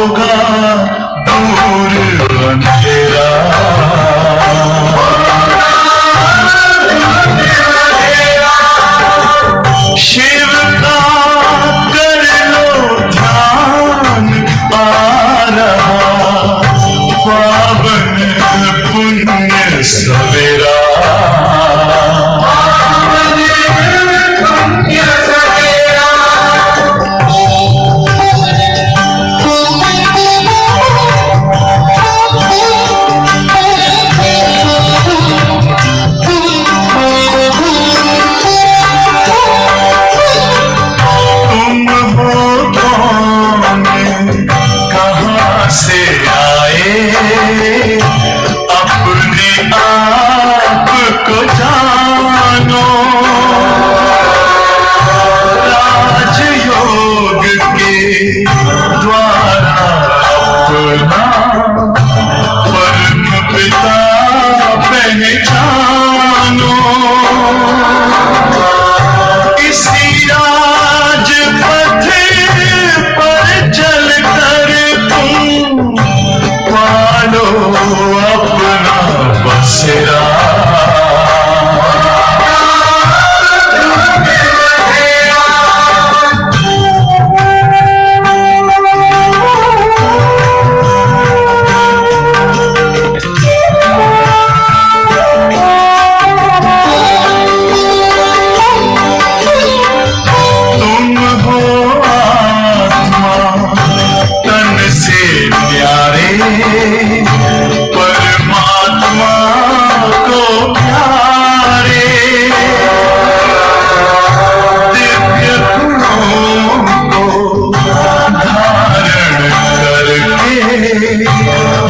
होगा दूर अंधेरा। शिव का कर लो ध्यान, आ रहा पावन पुण्य सवेरा।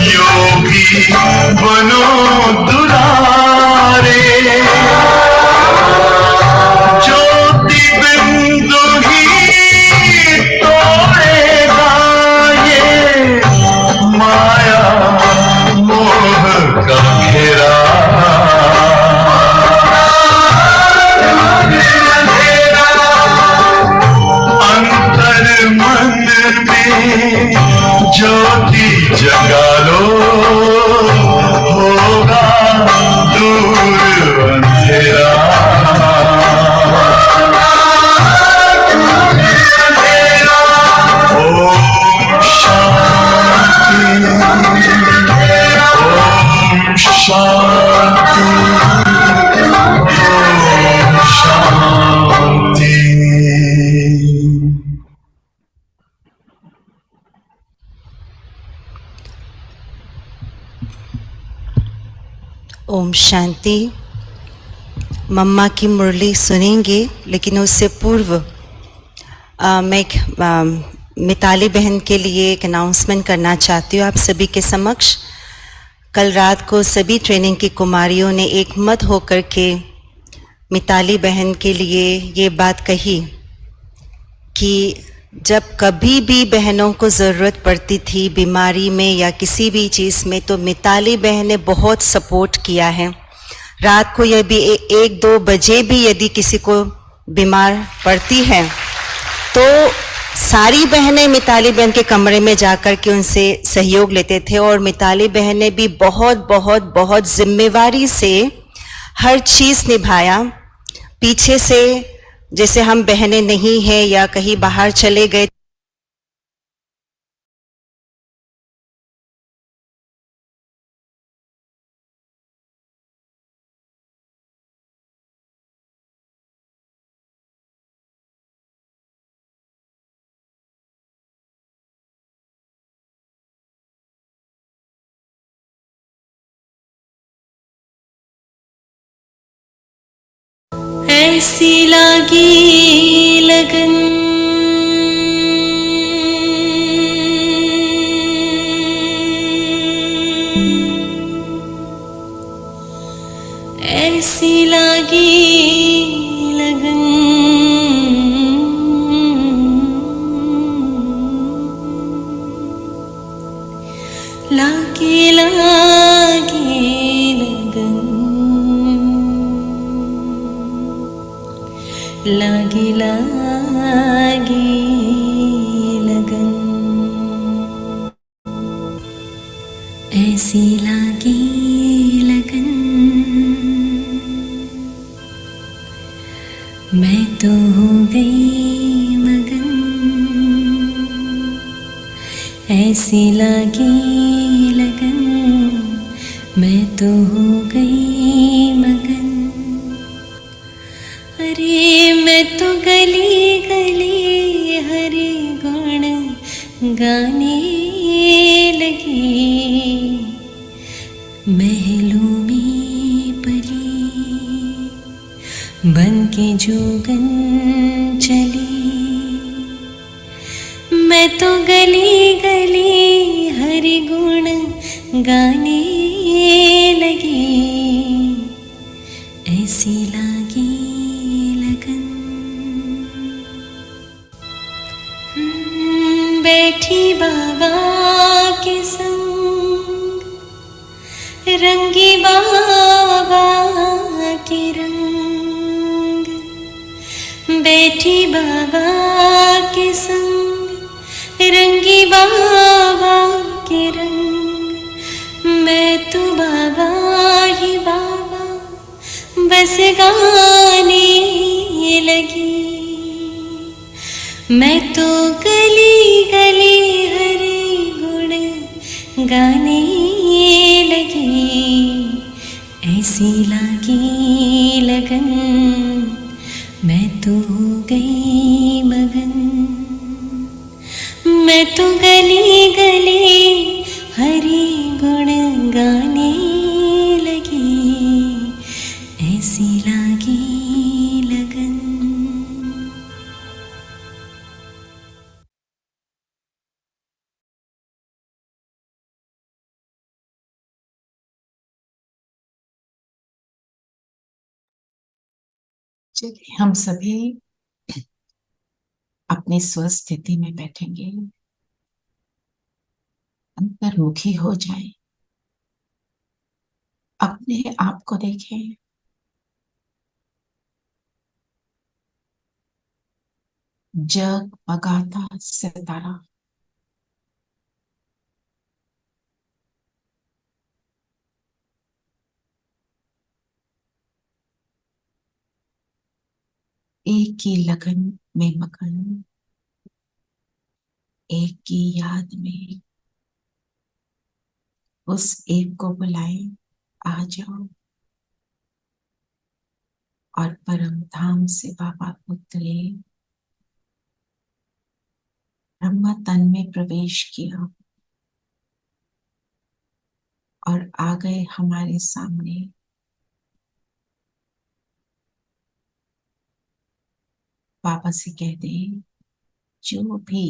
योगी बनो दुलारे, ज्योति बिंदु ही तोड़ेगा ये माया मोह का घेरा। अंतर मन में ज्योति जगा लो, होगा दूर अंधेरा। ओम शांति, ओम शांति, ओम शांति। ओम शांति। मम्मा की मुरली सुनेंगे, लेकिन उससे पूर्व मैं मिताली बहन के लिए एक अनाउंसमेंट करना चाहती हूँ आप सभी के समक्ष। कल रात को सभी ट्रेनिंग की कुमारियों ने एक मत होकर के मिताली बहन के लिए ये बात कही कि जब कभी भी बहनों को ज़रूरत पड़ती थी बीमारी में या किसी भी चीज़ में, तो मिताली बहन ने बहुत सपोर्ट किया है। रात को यह भी 1-2 बजे भी यदि किसी को बीमार पड़ती है तो सारी बहनें मिताली बहन के कमरे में जाकर के उनसे सहयोग लेते थे, और मिताली बहन ने भी बहुत बहुत बहुत जिम्मेवारी से हर चीज़ निभाया। पीछे से जैसे हम बहनें नहीं हैं या कहीं बाहर चले गए ऐसी लागी लगन ऐसी लागी लगन लागी लागी लगन लागी लागी लगन। ऐसी लागी लगन मैं तो हो गई मगन। अरे मैं तो गली गली हरि गुण गाने लगी। महलों में पली बन के जोगन चली। मैं तो गली गली हरि गुण गाने लगी। ऐसी लागी लगन। बैठी बाबा के संग रंगी बाबा के रंग। बैठी बाबा के संग रंगी बाबा के रंग। मैं तो बाबा ही बाबा बस गाने लगी। मैं तो गली गली हरि गुण गाने लगी। ऐसी लागी लगन मैं तो हो गई मगन। मैं तो गली गली हरि गुण गाने लगी। ऐसी लागी लगन। चलिए हम सभी अपनी स्वस्थिति में बैठेंगे, अंतर्मुखी हो जाएं, अपने आप को देखें। जगमगाता सितारा, एक ही लगन में मगन, एक की याद में। उस एक को बुलाएं, आ जाओ और परम धाम से बाबा उतरे। ब्रह्म तन में प्रवेश किया और आ गए हमारे सामने। बाबा से कह दें, जो भी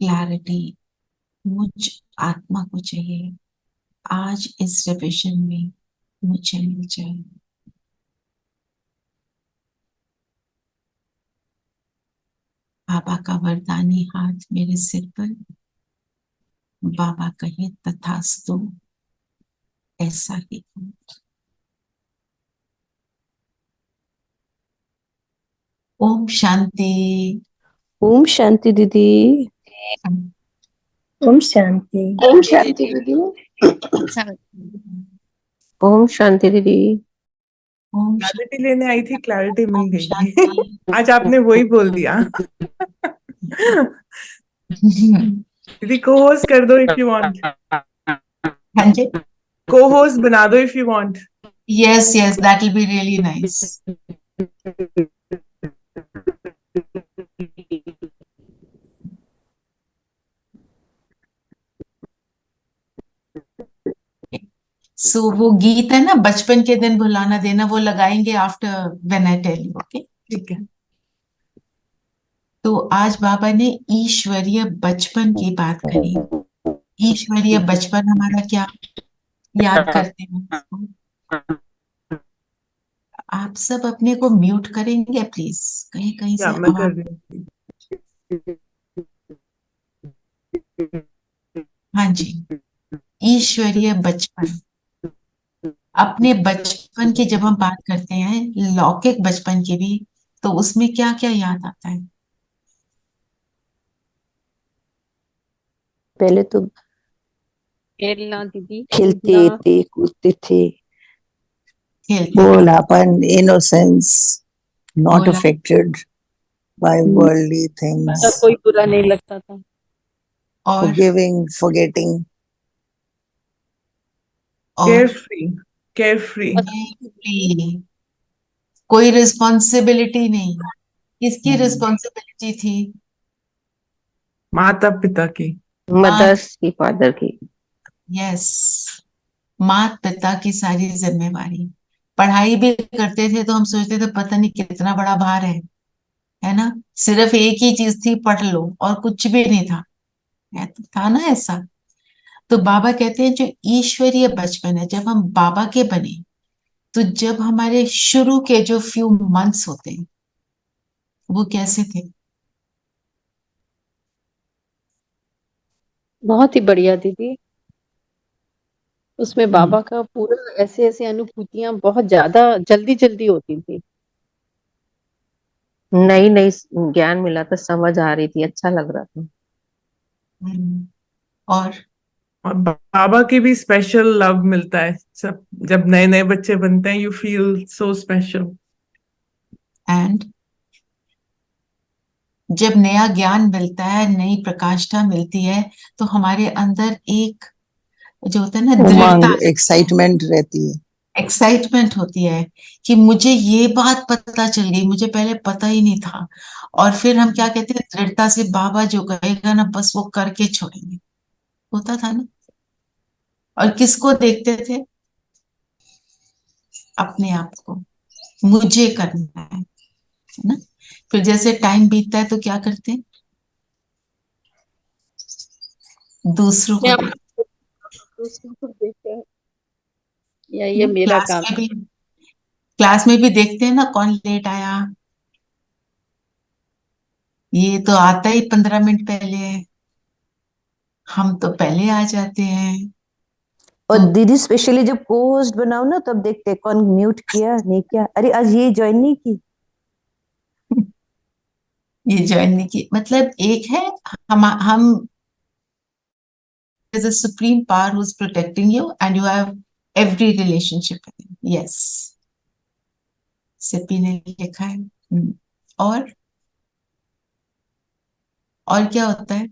क्लैरिटी मुझ आत्मा को चाहिए, आज इस रिविजन में मुझे मिल जाए। बाबा का वरदानी हाथ मेरे सिर पर। बाबा कहे तथास्तु, ऐसा ही हो। ओम शांति। ओम शांति दीदी। ओम शांति। ओम शांति दीदी। ओम शांति दीदी। ओम क्लैरिटी लेने आई थी, क्लैरिटी मिल ओम गई। शांति। आज आपने वही बोल दिया। दीदी को होस्ट कर दो इफ यू वांट। हाँ जी, को होस्ट बना दो if you want. Yes yes, that will be really nice. So वो गीत है ना, बचपन के दिन भुलाना देना, वो लगाएंगे after when I tell you. Okay, ठीक है। तो आज बाबा ने ईश्वरीय बचपन की बात करी। ईश्वरीय बचपन हमारा क्या याद करते हैं? आप सब अपने को म्यूट करेंगे प्लीज, कहीं कहीं से मैं कर आवाज। रही हूँ। हाँ जी, ईश्वरीय बचपन। अपने बचपन की जब हम बात करते हैं, लौकिक बचपन की भी, तो उसमें क्या क्या याद आता है? पहले तो खेलना दीदी, खेलते कूदना। थे, कूदते थे, खेलते थे, भोलापन, innocence, not बोला, affected by worldly ऐसा things. कोई बुरा नहीं लगता था। और forgiving, forgetting. और Carefree. Carefree. carefree, कोई रिस्पॉन्सिबिलिटी नहीं। किसकी रिस्पॉन्सिबिलिटी थी? माता पिता की. मदर्स की, फादर की। यस, माता पिता की सारी जिम्मेवारी। पढ़ाई भी करते थे तो हम सोचते थे पता नहीं कितना बड़ा भार है ना। सिर्फ एक ही चीज थी, पढ़ लो, और कुछ भी नहीं था। तो था ना ऐसा। तो बाबा कहते हैं जो ईश्वरीय बचपन है, जब हम बाबा के बने, तो जब हमारे शुरू के जो फ्यू मंथ्स होते हैं वो कैसे थे? बहुत ही बढ़िया दीदी। उसमें हम्म, बाबा का पूरा ऐसे ऐसे अनुभूतियां बहुत ज्यादा जल्दी जल्दी होती थी। नई नई ज्ञान मिला था, समझ आ रही थी, अच्छा लग रहा था। और और बाबा की भी स्पेशल लव मिलता है सब. जब नए नए बच्चे बनते हैं, you feel so special. And जब नया ज्ञान मिलता है, नई प्रकाष्ठा मिलती है, तो हमारे अंदर एक जो होता है ना, उमंग, दृढ़ता, एक्साइटमेंट रहती है. एक्साइटमेंट होती है कि मुझे ये बात पता चल गई, मुझे पहले पता ही नहीं था। और फिर हम क्या कहते हैं, दृढ़ता से बाबा जो कहेगा ना बस वो करके छोड़ेंगे। होता था ना। और किसको देखते थे? अपने आप को, मुझे करना है ना। फिर जैसे टाइम बीतता है तो क्या करते हैं? दूसरों मैं को अपने देखते दूसरों को देखते हैं, या हैं ये ना। मेरा काम है। क्लास में भी देखते हैं ना, कौन लेट आया। ये तो आता ही 15 मिनट पहले है, हम तो पहले आ जाते हैं। और तो दीदी स्पेशली जब को होस्ट बनाओ ना, तब देखते हैं कौन म्यूट किया नहीं किया, अरे आज ये ज्वाइन नहीं की। ये ज्वाइन नहीं की मतलब एक है, हम is a supreme power who's protecting you and you have every relationship with him. Yes, CP ने लिखा है। और क्या होता है?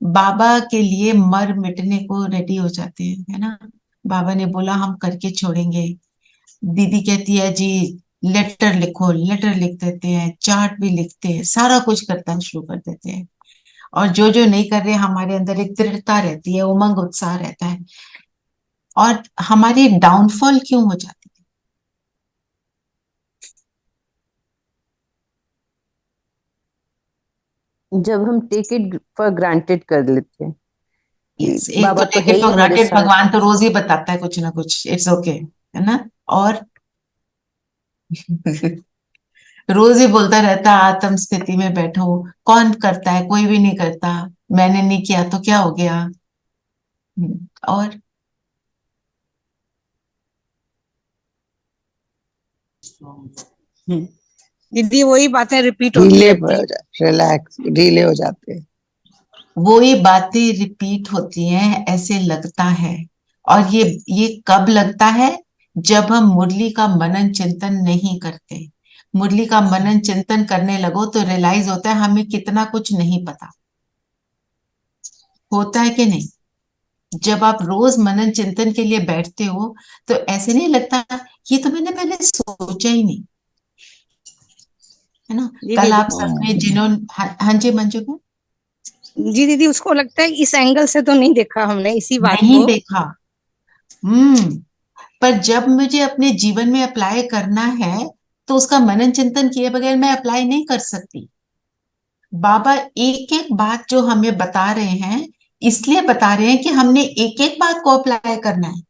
बाबा के लिए मर मिटने को रेडी हो जाते हैं, है ना। बाबा ने बोला हम करके छोड़ेंगे। दीदी कहती है जी लेटर लिखो, लेटर लिख देते हैं, चार्ट भी लिखते हैं, सारा कुछ करना शुरू कर देते हैं। और जो जो नहीं कर रहे, हमारे अंदर एक दृढ़ता रहती है, उमंग उत्साह रहता है। और हमारी डाउनफॉल क्यों हो जाती जब हम टेक इट फॉर ग्रांटेड कर लेते हैं है? कि यस, एक बाबा तो तो टेक है इट ही फॉर हमारे ग्रांटेड, साथ। भगवान तो रोज ही बताता है कुछ ना कुछ, इट्स ओके, है ना। और रोज ही बोलता रहता है आत्म स्थिति में बैठो। कौन करता है? कोई भी नहीं करता। मैंने नहीं किया तो क्या हो गया। और दीदी वही बातें रिपीट होती ढीले रहती है। रिलैक्स, ढीले हो जाते हैं. वो ही बातें रिपीट होती हैं, ऐसे लगता है। और ये कब लगता है? जब हम मुरली का मनन चिंतन नहीं करते। मुरली का मनन चिंतन करने लगो तो रियलाइज होता है हमें कितना कुछ नहीं पता। होता है कि नहीं? जब आप रोज मनन चिंतन के लिए बैठते हो तो ऐसे नहीं लगता ये तो मैंने पहले सोचा ही नहीं, है ना। जी कल दीदी। आप सबने जिन्होंने, हाँ हाँ जी मंजू को, जी दीदी, उसको लगता है इस एंगल से तो नहीं देखा हमने इसी बात नहीं को। देखा। हम्म। पर जब मुझे अपने जीवन में अप्लाई करना है तो उसका मनन चिंतन किए बगैर मैं अप्लाई नहीं कर सकती। बाबा एक एक बात जो हमें बता रहे हैं, इसलिए बता रहे हैं कि हमने एक एक बात को अप्लाई करना है।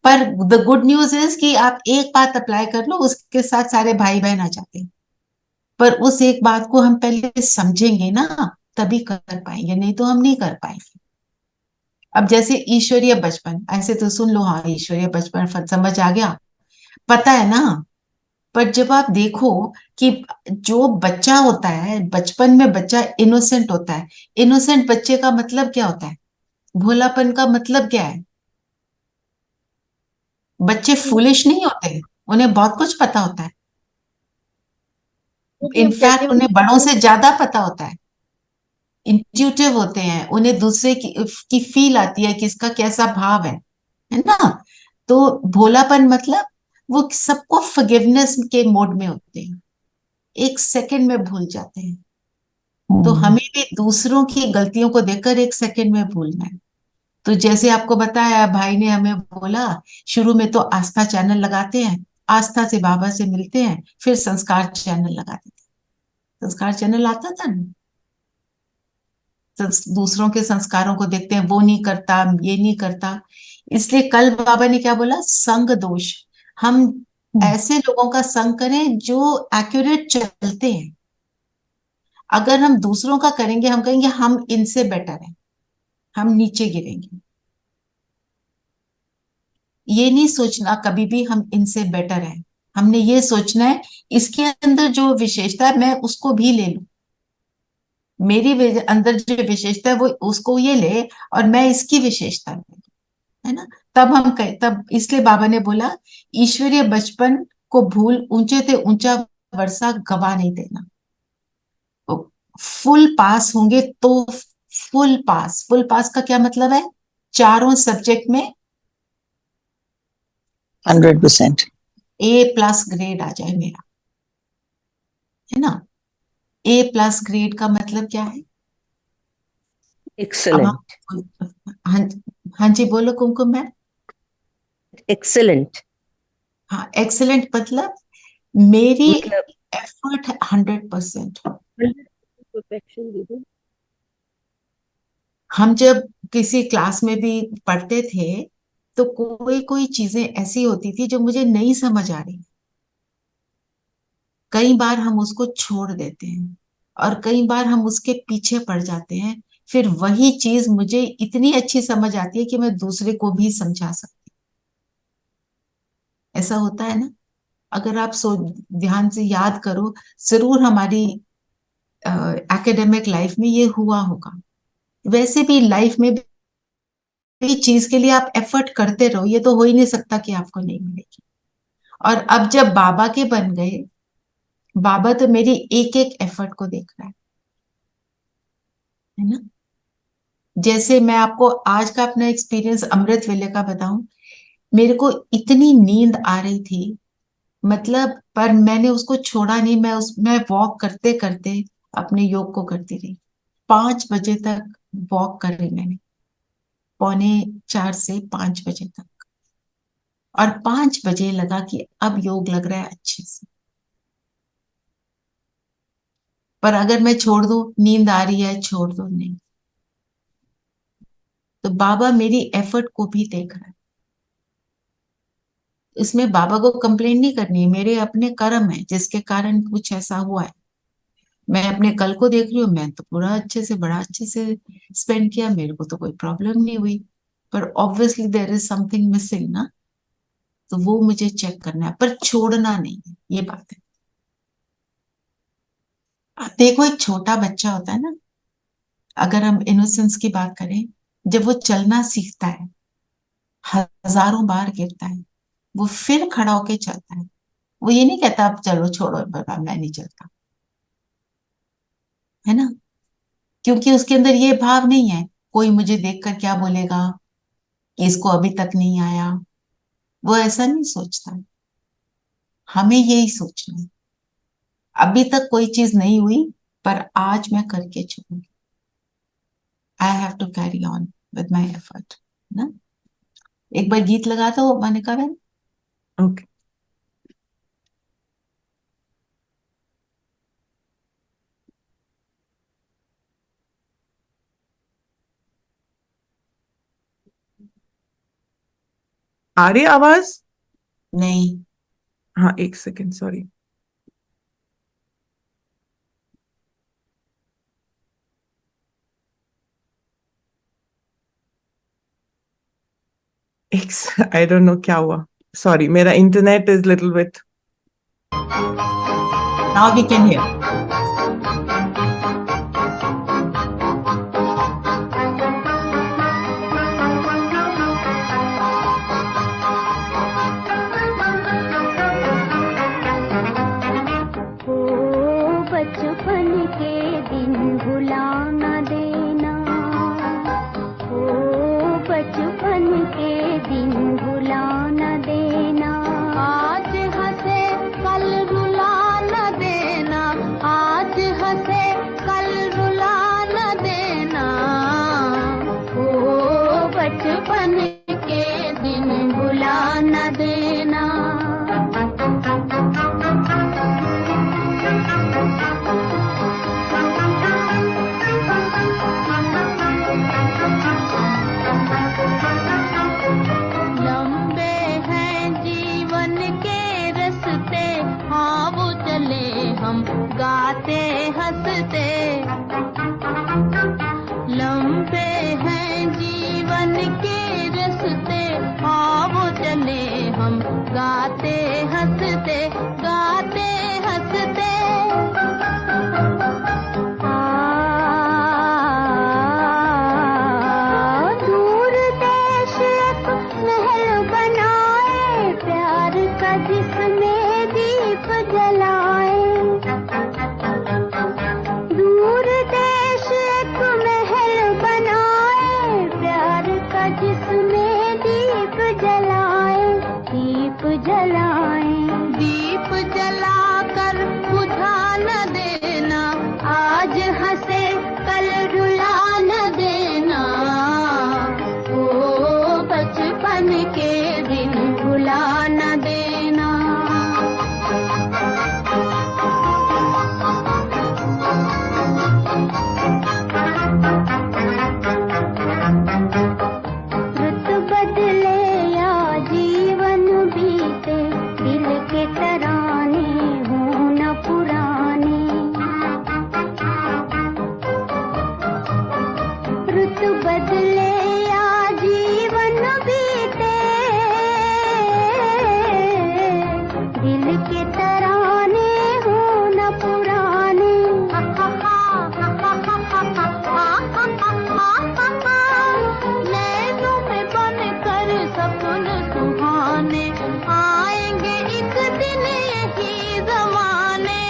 पर द गुड न्यूज इज कि आप एक बात अप्लाई कर लो, उसके साथ सारे भाई बहन आ जाते हैं। पर उस एक बात को हम पहले समझेंगे ना, तभी कर पाएंगे, नहीं तो हम नहीं कर पाएंगे। अब जैसे ईश्वरीय बचपन, ऐसे तो सुन लो हाँ ईश्वरीय बचपन समझ आ गया, पता है ना। पर जब आप देखो कि जो बच्चा होता है बचपन में, बच्चा इनोसेंट होता है। इनोसेंट बच्चे का मतलब क्या होता है? भोलापन का मतलब क्या है? बच्चे फूलिश नहीं होते, उन्हें बहुत कुछ पता होता है। वो भी हम कहते इनफैक्ट हैं उन्हें बड़ों से ज्यादा पता होता है। इंट्यूटिव होते हैं, उन्हें दूसरे की फील आती है कि इसका कैसा भाव है ना। तो भोलापन मतलब वो सबको फॉरगिवनेस के मोड में होते हैं, एक सेकंड में भूल जाते हैं। तो हमें भी दूसरों की गलतियों को देखकर एक सेकंड में भूलना है। तो जैसे आपको बताया, भाई ने हमें बोला, शुरू में तो आस्था चैनल लगाते हैं, आस्था से बाबा से मिलते हैं, फिर संस्कार चैनल लगाते थे। संस्कार चैनल आता था ना, दूसरों के संस्कारों को देखते हैं, वो नहीं करता, ये नहीं करता। इसलिए कल बाबा ने क्या बोला, संग दोष। हम ऐसे लोगों का संग करें जो एक्यूरेट चलते हैं। अगर हम दूसरों का करेंगे, हम कहेंगे हम इनसे बेटर हैं, हम नीचे गिरेंगे। ये नहीं सोचना कभी भी हम इनसे बेटर हैं। हमने ये सोचना है इसके अंदर जो विशेषता है मैं उसको भी ले लूं, मेरी अंदर जो विशेषता है वो उसको ये ले, और मैं इसकी विशेषता ले लूं, है ना। तब इसलिए बाबा ने बोला, ईश्वरीय बचपन को भूल ऊंचे से ऊंचा वर्षा गवा नहीं देना। फुल पास होंगे तो फुल पास का क्या मतलब है, चारों सब्जेक्ट में 100%। A+ ग्रेड आ जाए मेरा, है ना। A+ ग्रेड का मतलब क्या है? अब एक्सेलेंट। हाँ, हाँ जी बोलो कुमकुम मैम। एक्सेलेंट हाँ, एक्सेलेंट मतलब मेरी मतलब एफर्ट 100%। परफेक्शन दीदी। हम जब किसी क्लास में भी पढ़ते थे तो कोई कोई चीजें ऐसी होती थी जो मुझे नहीं समझ आ रही, कई बार हम उसको छोड़ देते हैं और कई बार हम उसके पीछे पड़ जाते हैं, फिर वही चीज मुझे इतनी अच्छी समझ आती है कि मैं दूसरे को भी समझा सकती हूँ। ऐसा होता है ना, अगर आप ध्यान से याद करो, जरूर हमारी एकेडमिक लाइफ में ये हुआ होगा। वैसे भी लाइफ में भी चीज के लिए आप एफर्ट करते रहो, ये तो हो ही नहीं सकता कि आपको नहीं मिलेगी। और अब जब बाबा के बन गए, बाबा तो मेरी एक एक एफर्ट को देख रहा है ना। जैसे मैं आपको आज का अपना एक्सपीरियंस अमृत वेले का बताऊं, मेरे को इतनी नींद आ रही थी, मतलब पर मैंने उसको छोड़ा नहीं, मैं वॉक करते करते अपने योग को करती रही। 5 बजे तक वॉक कर रही मैंने, पौने 4 से 5 बजे तक। और 5 बजे लगा कि अब योग लग रहा है अच्छे से। पर अगर मैं छोड़ दूं, नींद आ रही है छोड़ दो, नहीं। तो बाबा मेरी एफर्ट को भी देख रहा है। इसमें बाबा को कंप्लेन नहीं करनी है, मेरे अपने कर्म है जिसके कारण कुछ ऐसा हुआ है। मैं अपने कल को देख रही हूँ, मैं तो पूरा अच्छे से, बड़ा अच्छे से स्पेंड किया, मेरे को तो कोई प्रॉब्लम नहीं हुई। पर obviously there is something missing ना, तो वो मुझे चेक करना है, पर छोड़ना नहीं है, ये बात है। आप देखो, एक छोटा बच्चा होता है ना, अगर हम इनोसेंस की बात करें, जब वो चलना सीखता है, हजारों बार गिरता है, वो फिर खड़ा होके चलता है। वो ये नहीं कहता अब चलो छोड़ो बाबा मैं नहीं चलता, है ना। क्योंकि उसके अंदर ये भाव नहीं है, कोई मुझे देखकर क्या बोलेगा, कि इसको अभी तक नहीं आया। वो ऐसा नहीं सोचता। हमें यही सोचना है, अभी तक कोई चीज नहीं हुई, पर आज मैं करके छोड़ूंगी। I have to carry on with my effort ना। एक बार गीत लगा दो मोनिका बहन। Okay. आ रही है आवाज? नहीं, हाँ, एक second, sorry. I don't know क्या हुआ, सॉरी, मेरा internet is little bit. Now we can hear. बचपन के दिन भुला न देना, ओ बचपन के दिन भुला न देना। आज हंसे कल रुला न देना, आज हंसे कल रुला न देना, ओ बचपन के दिन भुला न देना। लंबे हैं जीवन के रस्ते, हाँ वो चले हम गाते हंसते। लंबे हैं जीवन के रस्ते, हाँ वो चले हम गाते हंसते, गाते हंसते। दूर देश एक महल बनाए, प्यार का जिसमें दीप जलाए। दूर देश एक महल बनाए, प्यार का जिसमें दीप जलाए, दीप जलाए। दीप जलाकर बुझा न देना, आज हंसे कल रुला न देना, ओ बचपन के दिन भुला न देना। रुत बदले या जीवन बीते, दिल के तराने हो न पुराने। रुत बदले या जीवन बीते, दिल के तराने हो न पुराने। नैनों में बनकर सपन सुहाने, आएंगे एक दिन यही जमाने।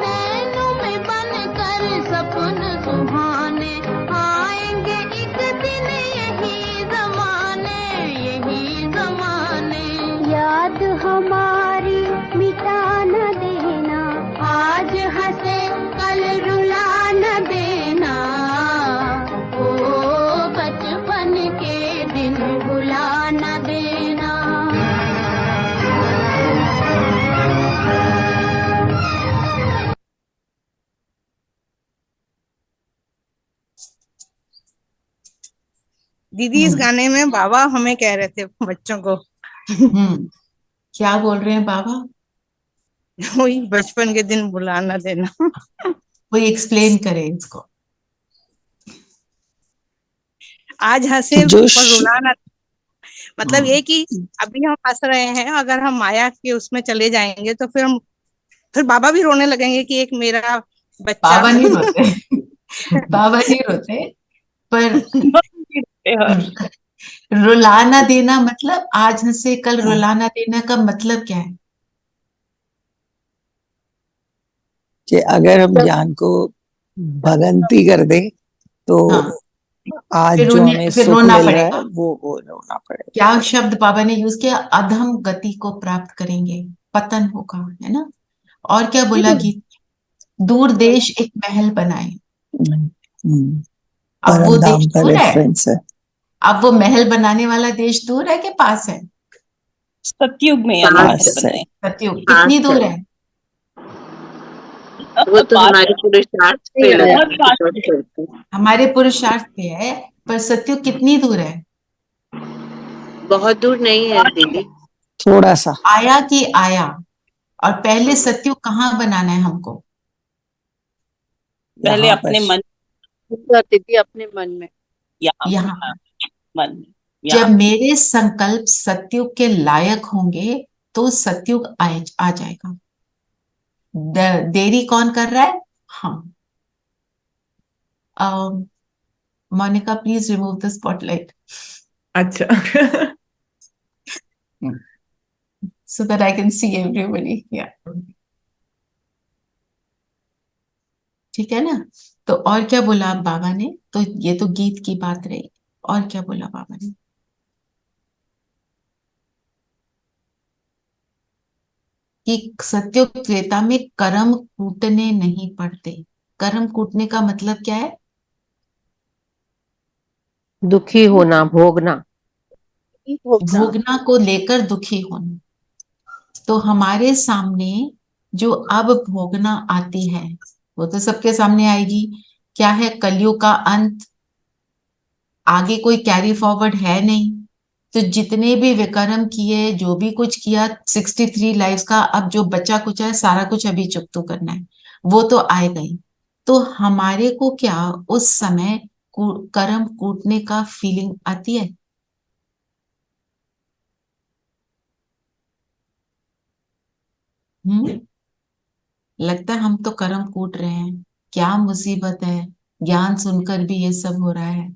नैनों में बनकर सपन सुहाने, आएंगे एक दिन यही जमाने, यही जमाने। याद हमारी मिटा न देना, आज हंसे कल रुला न देना, ओ बचपन के दिन भुला न देना। दीदी इस गाने में बाबा हमें कह रहे थे बच्चों को, क्या बोल रहे हैं बाबा? वही बचपन के दिन भुला न देना। वो एक्सप्लेन करें इसको। आज हंसे जोश। पर रुला न, मतलब ये कि अभी हम हंस रहे हैं, अगर हम माया के उसमें चले जाएंगे तो फिर बाबा भी रोने लगेंगे कि एक मेरा बच्चा। बाबा नहीं रोते बाबा नहीं रोते, पर रुलाना देना मतलब, आज हंसे कल रुलाना देना का मतलब क्या है? कि अगर हम ज्ञान को भगंती कर दे तो हाँ, आज फिर जो उन्हें हमें फिर सुख रोना मिल रहा है पड़ेगा। वो रोना पड़ेगा। क्या शब्द बाबा ने यूज किया? अधम गति को प्राप्त करेंगे, पतन होगा, है ना? और क्या बोला कि दूर देश एक महल बनाए। हम्म, अब वो परम धाम देश का दूर है, रेफरेंस है। अब वो महल बनाने वाला देश दूर है कि पास है? सतयुग में ये पास महल है। बनाए। सतयुग कितनी दूर है? वो तो पास हमारे पुरुषार्थ पे है, बहुत डिपेंड पास करता है। हमारे पुरुषार्थ पे है, पर सतयुग कितनी दूर है? बहुत दूर नहीं है दीदी। थोड़ा सा। आया कि आया, और पहले सतयुग कहाँ बनाना है हमको? पहले यहाँ अपने पर मन, दीदी अपने मन में। यहाँ यहाँ। मन में, जब यहाँ मेरे संकल्प सतयुग के लायक होंगे तो सतयुग आ जाएगा। देरी कौन कर रहा है? Hmm. Monica please remove the spotlight अच्छा। so that I can see everybody. Yeah. ठीक है ना। तो और क्या बोला आप बाबा ने? तो ये तो गीत की बात रही, और क्या बोला बाबा ने? कि सत्युग त्रेता में कर्म कूटने नहीं पड़ते। कर्म कूटने का मतलब क्या है? दुखी होना, भोगना। भोगना को लेकर दुखी होना। तो हमारे सामने जो अब भोगना आती है वो तो सबके सामने आएगी। क्या है? कलयुग का अंत। आगे कोई कैरी फॉरवर्ड है नहीं। तो जितने भी विकर्म किए, जो भी कुछ किया, 63 लाइफ्स का अब जो बचा कुचा है सारा कुछ अभी चुकतो करना है। वो तो आएगा ही। तो हमारे को क्या उस समय कर्म कूटने का फीलिंग आती है? हम्म। लगता है हम तो कर्म कूट रहे हैं, क्या मुसीबत है, ज्ञान सुनकर भी ये सब हो रहा है।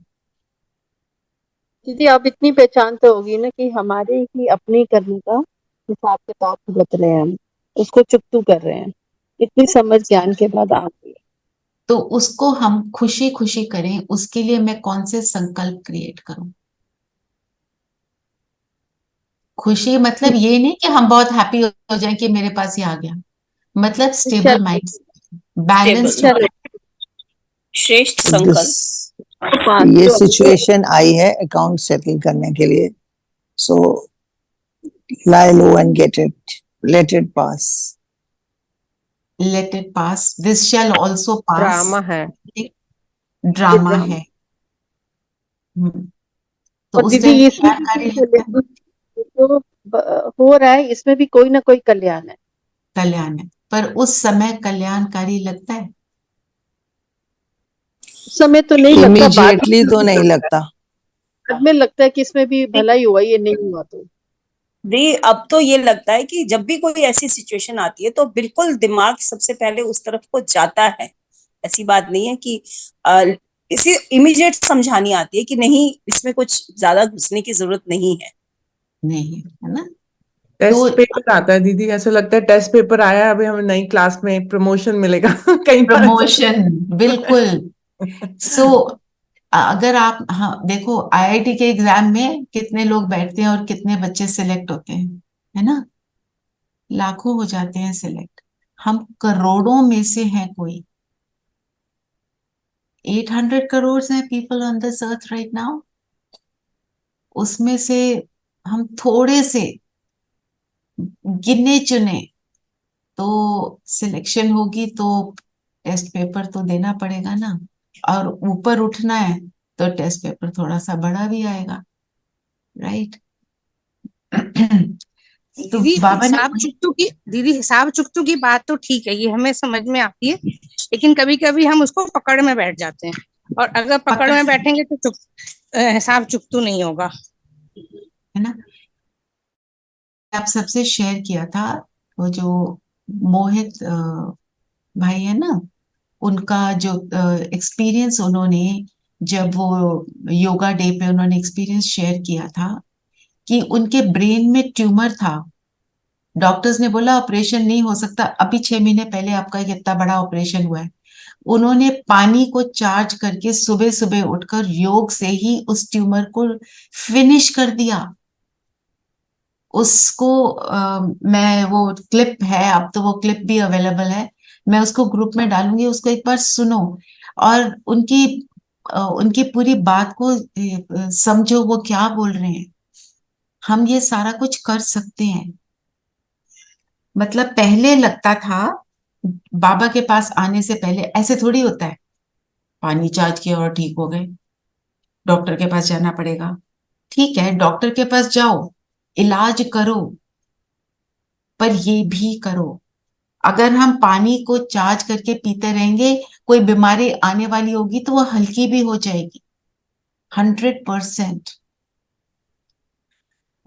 दीदी आप इतनी पहचान तो होगी ना कि हमारे ही अपने करने का हिसाब किताब भुगत रहे हैं, हम उसको चुकतू कर रहे हैं। इतनी समझ ज्ञान के बाद आ गई। तो उसको हम खुशी खुशी करें, उसके लिए मैं कौन से संकल्प क्रिएट करूं? खुशी मतलब ये नहीं कि हम बहुत हैप्पी हो जाएं कि मेरे पास ये आ गया। मतलब स्टेबल चलो माइंड, बैलेंस्ड स्टेबल, चलो श्रेष्ठ दिस संकल्प। ये तो सिचुएशन आई है अकाउंट सेटल करने के लिए, सो lie low and get it, let it pass. Let it pass, this shall also pass. Drama है, ये ड्रामा ड्रामा। है। हम्म। तो और उस दीदी टाइम इसमें क्या भी कार्य कोई लगता है? कल्याण, जो हो रहा है इसमें भी कोई ना कोई कल्याण है। कल्याण है, पर उस समय कल्याणकारी लगता है? उस समय तो नहीं लगता, इमीडिएटली तो नहीं लगता। बाद में लगता है कि इसमें भी भला ही हुआ, ये नहीं हुआ तो। दी अब तो ये लगता है कि जब भी कोई ऐसी सिचुएशन आती है तो बिल्कुल दिमाग सबसे पहले उस तरफ को जाता है। ऐसी बात नहीं है कि अ, इसे इमीडिएट समझानी आती है कि नहीं, इसमें कुछ ज्यादा घुसने की जरूरत नहीं है। नहीं है ना। तो टेस्ट पेपर आता है दीदी, ऐसा लगता है टेस्ट पेपर आया है, अभी हमें नई क्लास में प्रमोशन मिलेगा। कई बार प्रमोशन, बिल्कुल। सो अगर आप, हाँ देखो, आईआईटी के एग्जाम में कितने लोग बैठते हैं और कितने बच्चे सिलेक्ट होते हैं, है ना? लाखों हो जाते हैं सिलेक्ट। हम करोड़ों में से हैं कोई। 800 करोड़ हैं people on this earth right now. उसमें से हम थोड़े से गिने चुने तो सिलेक्शन होगी, तो टेस्ट पेपर तो देना पड़ेगा ना। और ऊपर उठना है तो टेस्ट पेपर थोड़ा सा बड़ा भी आएगा, राइट? तो दीदी बाबा ने, हिसाब चुकतू की, दीदी हिसाब चुकतू की बात तो ठीक है, ये हमें समझ में आती है, लेकिन कभी कभी हम उसको पकड़ में बैठ जाते हैं, और अगर पकड़ पकड़, में बैठेंगे तो हिसाब चुकतू नहीं होगा। है ना? आप सबसे शेयर किया था वो जो मोहित भाई है ना, उनका जो एक्सपीरियंस उन्होंने, जब वो योगा डे पे उन्होंने एक्सपीरियंस शेयर किया था कि उनके ब्रेन में ट्यूमर था। डॉक्टर्स ने बोला ऑपरेशन नहीं हो सकता, अभी 6 महीने पहले आपका एक इतना बड़ा ऑपरेशन हुआ है। उन्होंने पानी को चार्ज करके सुबह सुबह उठकर योग से ही उस ट्यूमर को फिनिश कर दिया। उसको मैं, वो क्लिप है, अब तो वो क्लिप भी अवेलेबल है, मैं उसको ग्रुप में डालूंगी, उसको एक बार सुनो और उनकी पूरी बात को समझो वो क्या बोल रहे हैं। हम ये सारा कुछ कर सकते हैं। मतलब पहले लगता था, बाबा के पास आने से पहले ऐसे थोड़ी होता है, पानी चार्ज किया और ठीक हो गए, डॉक्टर के पास जाना पड़ेगा। ठीक है, डॉक्टर के पास जाओ, इलाज करो, पर ये भी करो। अगर हम पानी को चार्ज करके पीते रहेंगे, कोई बीमारी आने वाली होगी तो वो हल्की भी हो जाएगी, 100%।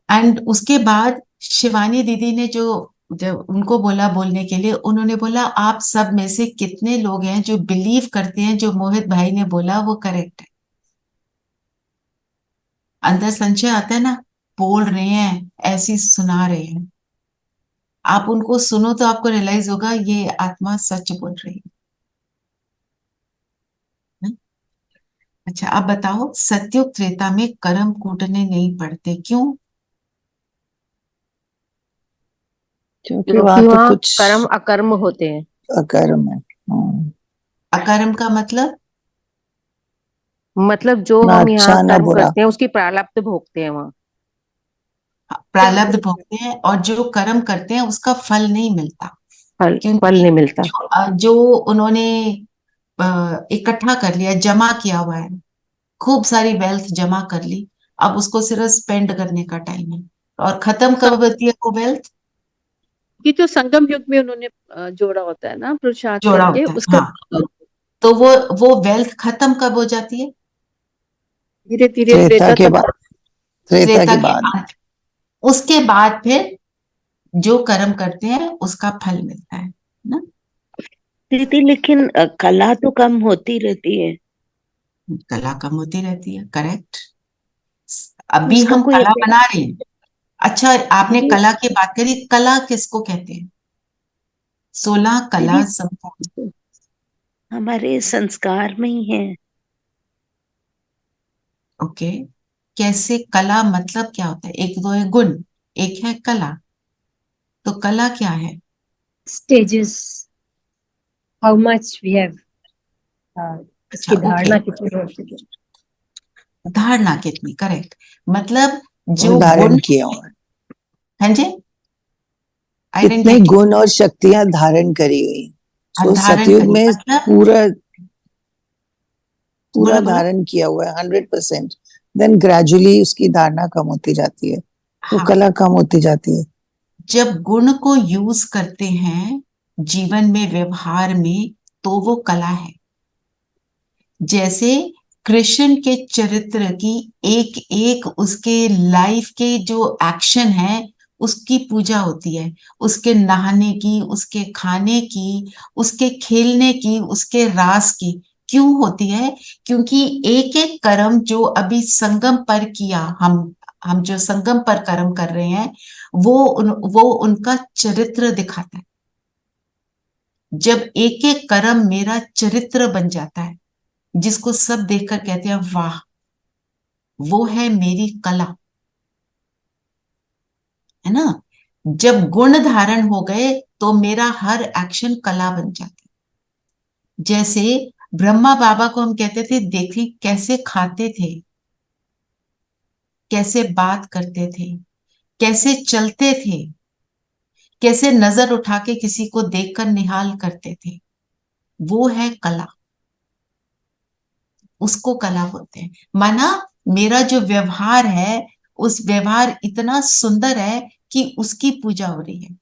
एंड उसके बाद शिवानी दीदी ने जो, जब उनको बोला बोलने के लिए, उन्होंने बोला आप सब में से कितने लोग हैं जो बिलीव करते हैं जो मोहित भाई ने बोला वो करेक्ट है? अंदर संशय आता है ना, बोल रहे हैं ऐसी सुना रहे हैं, आप उनको सुनो तो आपको रियलाइज होगा ये आत्मा सच बोल रही है। अच्छा, अब बताओ, सत्युग त्रेता में कर्म कूटने नहीं पड़ते, क्यों? क्योंकि वहां क्योंकि तो वहाँ कुछ कर्म अकर्म होते हैं। अकर्म है। अकर्म का मतलब? मतलब जो ना हम यहाँ अच्छा ना कर्म बुरा। करते हैं उसकी प्रारब्ध भोगते हैं वहाँ। प्रारब्ध भोगते हैं, और जो कर्म करते हैं उसका फल नहीं मिलता, फल क्योंकि नहीं मिलता। जो उन्होंने इकट्ठा कर लिया, जमा किया हुआ है, खूब सारी वेल्थ जमा कर ली, अब उसको सिर्फ स्पेंड करने का टाइम है। और खत्म कब होती है वो वेल्थ? कि जो संगम युग में उन्होंने जोड़ा होता है ना पुरुषार्थ जोड़ा करके होता है, उसका हाँ। तो वो वेल्थ खत्म कब हो जाती है? धीरे धीरे त्रेता त्रेता के तक। बाद, त्रेता त्रेता के के बाद। बाद। उसके बाद फिर जो कर्म करते हैं उसका फल मिलता है ना। दीदी लेकिन कला तो कम होती रहती है, कला कम होती रहती है, करेक्ट। तो अभी इसका हम कोई कला effect- बना रहे हैं। अच्छा, आपने दीदी कला की बात करी, कला किसको कहते हैं? 16 दीदी कला संपूर्ण। हमारे संस्कार में ही है। ओके, कैसे? कला मतलब क्या होता है? एक दो है गुण, एक है कला। तो कला क्या है? stages, how much we have अच्छा, इसकी ओके, धारणा कितनी हो चुकी है। धारणा कितनी, करेक्ट। मतलब जो धारण गुण, किए हुए हैं। हाँ जी, आई डेंट कितने गेट यू। गुण और शक्तियां धारण करी हुई। सो धारण सतयुग करी में मतलब, पूरा पूरा बोलो बोलो। धारण किया हुआ है 100%। देन ग्रेजुअली उसकी धारणा कम होती जाती है, तो हाँ, कला कम होती जाती है। जब गुण को यूज करते हैं जीवन में, व्यवहार में, तो वो कला है। जैसे कृष्ण के चरित्र की एक एक उसके लाइफ के जो एक्शन है उसकी पूजा होती है, उसके नहाने की, उसके खाने की, उसके खेलने की, उसके रास की। क्यों होती है? क्योंकि एक एक कर्म जो अभी संगम पर किया, हम जो संगम पर कर्म कर रहे हैं, वो उनका चरित्र दिखाता है। जब एक एक कर्म मेरा चरित्र बन जाता है, जिसको सब देखकर कहते हैं वाह, वो है मेरी कला, है ना। जब गुण धारण हो गए तो मेरा हर एक्शन कला बन जाती। जैसे ब्रह्मा बाबा को हम कहते थे, देखें कैसे खाते थे, कैसे बात करते थे, कैसे चलते थे, कैसे नजर उठा के किसी को देखकर निहाल करते थे। वो है कला, उसको कला बोलते हैं। माना मेरा जो व्यवहार है, उस व्यवहार इतना सुंदर है कि उसकी पूजा हो रही है।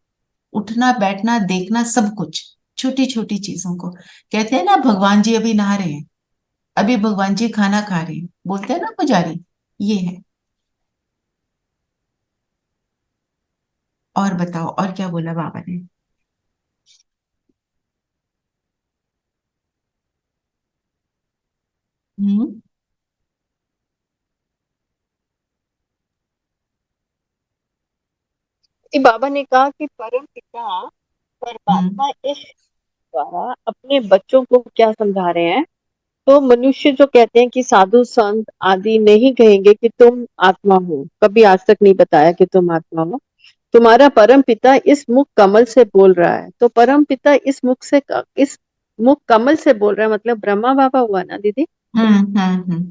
उठना बैठना देखना सब कुछ, छोटी छोटी चीजों को कहते हैं ना, भगवान जी अभी नहा रहे हैं, अभी भगवान जी खाना खा रहे हैं, बोलते हैं ना पुजारी, ये है। और बताओ, और क्या बोला बाबा ने? हम्म कि बाबा ने कहा कि परम पिता हम्म परमात्मा इस द्वारा अपने बच्चों को क्या समझा रहे हैं। तो मनुष्य जो कहते हैं कि साधु संत आदि नहीं कहेंगे कि तुम आत्मा हो, कभी आज तक नहीं बताया कि तुम आत्मा हो। तुम्हारा परम पिता इस मुख कमल से बोल रहा है। तो परम पिता इस मुख कमल से बोल रहा है, मतलब ब्रह्मा बाबा हुआ ना दीदी। हम्म।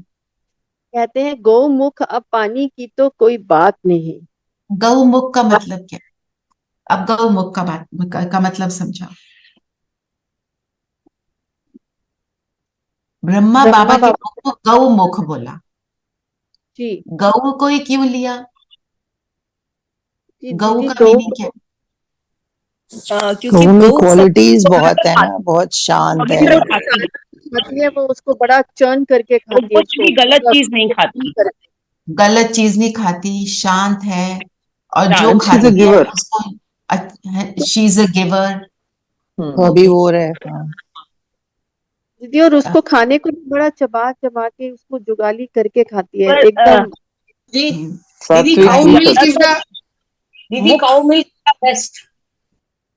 कहते हैं गौ मुख अब पानी की तो कोई बात नहीं। गौमुख का मतलब क्या? अब गौमुख का मतलब समझा। ब्रह्मा बाबा ब्रह्मा के बाबा मुख को गौमुख बोला। जी गौ को ही क्यों लिया? जी गौ दीदी का गौ मीनिंग क्या है? क्योंकि गऊ में गौ क्वालिटीज सब बहुत है ना, बहुत शांत है। खाती है, वो उसको बड़ा चर्न करके वो खाती है, कुछ उसको भी गलत पूरा चीज नहीं clean खाती। करके। गलत चीज नहीं खाती, शांत है, और जो शांत शी इज अ खाती है गिवर। उसको, शी इज अ गिवर। हर्बी ओके। वो है, हाँ। दीदी और उसको खाने को भी बड़ा चबा चबा के उसको जुगाली करके खाती है पर एकदम। जी हम्म, दीदी, सात्विक cow nature. Milk is the दीदी मुख काउ मिल्क बेस्ट।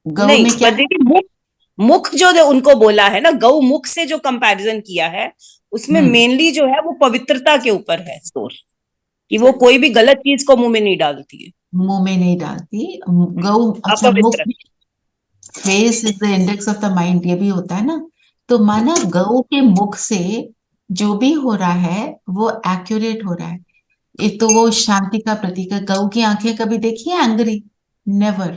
गौ नहीं, में क्या पर है? दीदी मुख मुख जो उनको बोला है ना, गौ मुख से जो कंपैरिजन किया है, उसमें मेनली जो है वो पवित्रता के ऊपर है जोर, कि वो कोई भी गलत चीज को मुंह में नहीं डालती है, मुंह में नहीं डालती गौ। अच्छा, मुख, अपवित्र। Face is the index of the mind, ये भी होता है ना। तो माना गौ के मुख से जो भी हो रहा है वो एक्यूरेट हो रहा है। एक तो वो शांति का प्रतीक है। गौ की आंखें कभी देखी है एंग्री? नेवर,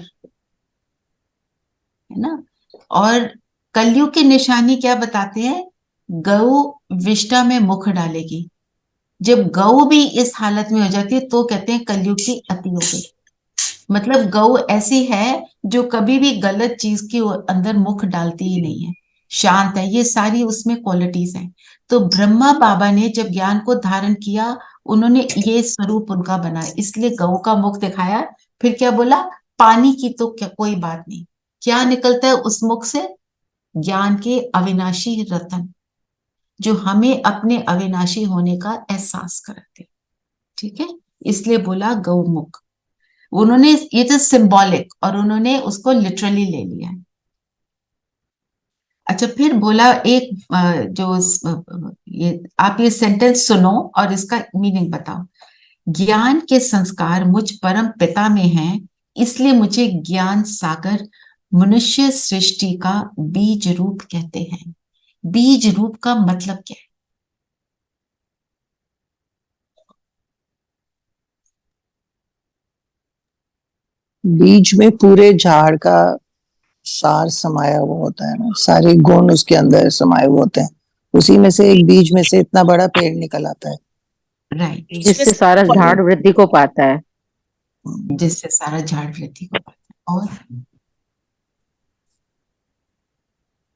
है ना। और कलयुग की निशानी क्या बताते हैं? गौ विष्टा में मुख डालेगी। जब गौ भी इस हालत में हो जाती है तो कहते हैं कलयुग की अति हो गई। मतलब गौ ऐसी है जो कभी भी गलत चीज के अंदर मुख डालती ही नहीं है, शांत है। ये सारी उसमें क्वालिटीज हैं। तो ब्रह्मा बाबा ने जब ज्ञान को धारण किया, उन्होंने ये स्वरूप उनका बना, इसलिए गौ का मुख दिखाया। फिर क्या बोला? पानी की तो क्या कोई बात नहीं, क्या निकलता है उस मुख से? ज्ञान के अविनाशी रतन, जो हमें अपने अविनाशी होने का एहसास कराते। ठीक है, इसलिए बोला गौमुख। उन्होंने ये तो सिंबॉलिक, और उन्होंने उसको लिटरली ले लिया है। अच्छा, फिर बोला एक ये आप ये सेंटेंस सुनो और इसका मीनिंग बताओ। ज्ञान के संस्कार मुझ परम पिता में हैं, इसलिए मुझे ज्ञान सागर मनुष्य सृष्टि का बीज रूप कहते हैं। बीज रूप का मतलब क्या है? बीज में पूरे झाड़ का सार समाया हुआ होता है ना, सारे गुण उसके अंदर समाये हुए होते हैं। उसी में से एक बीज में से इतना बड़ा पेड़ निकल आता है। राइट, जिससे सारा झाड़ वृद्धि को पाता है। जिससे सारा झाड़ वृद्धि को पाता है। और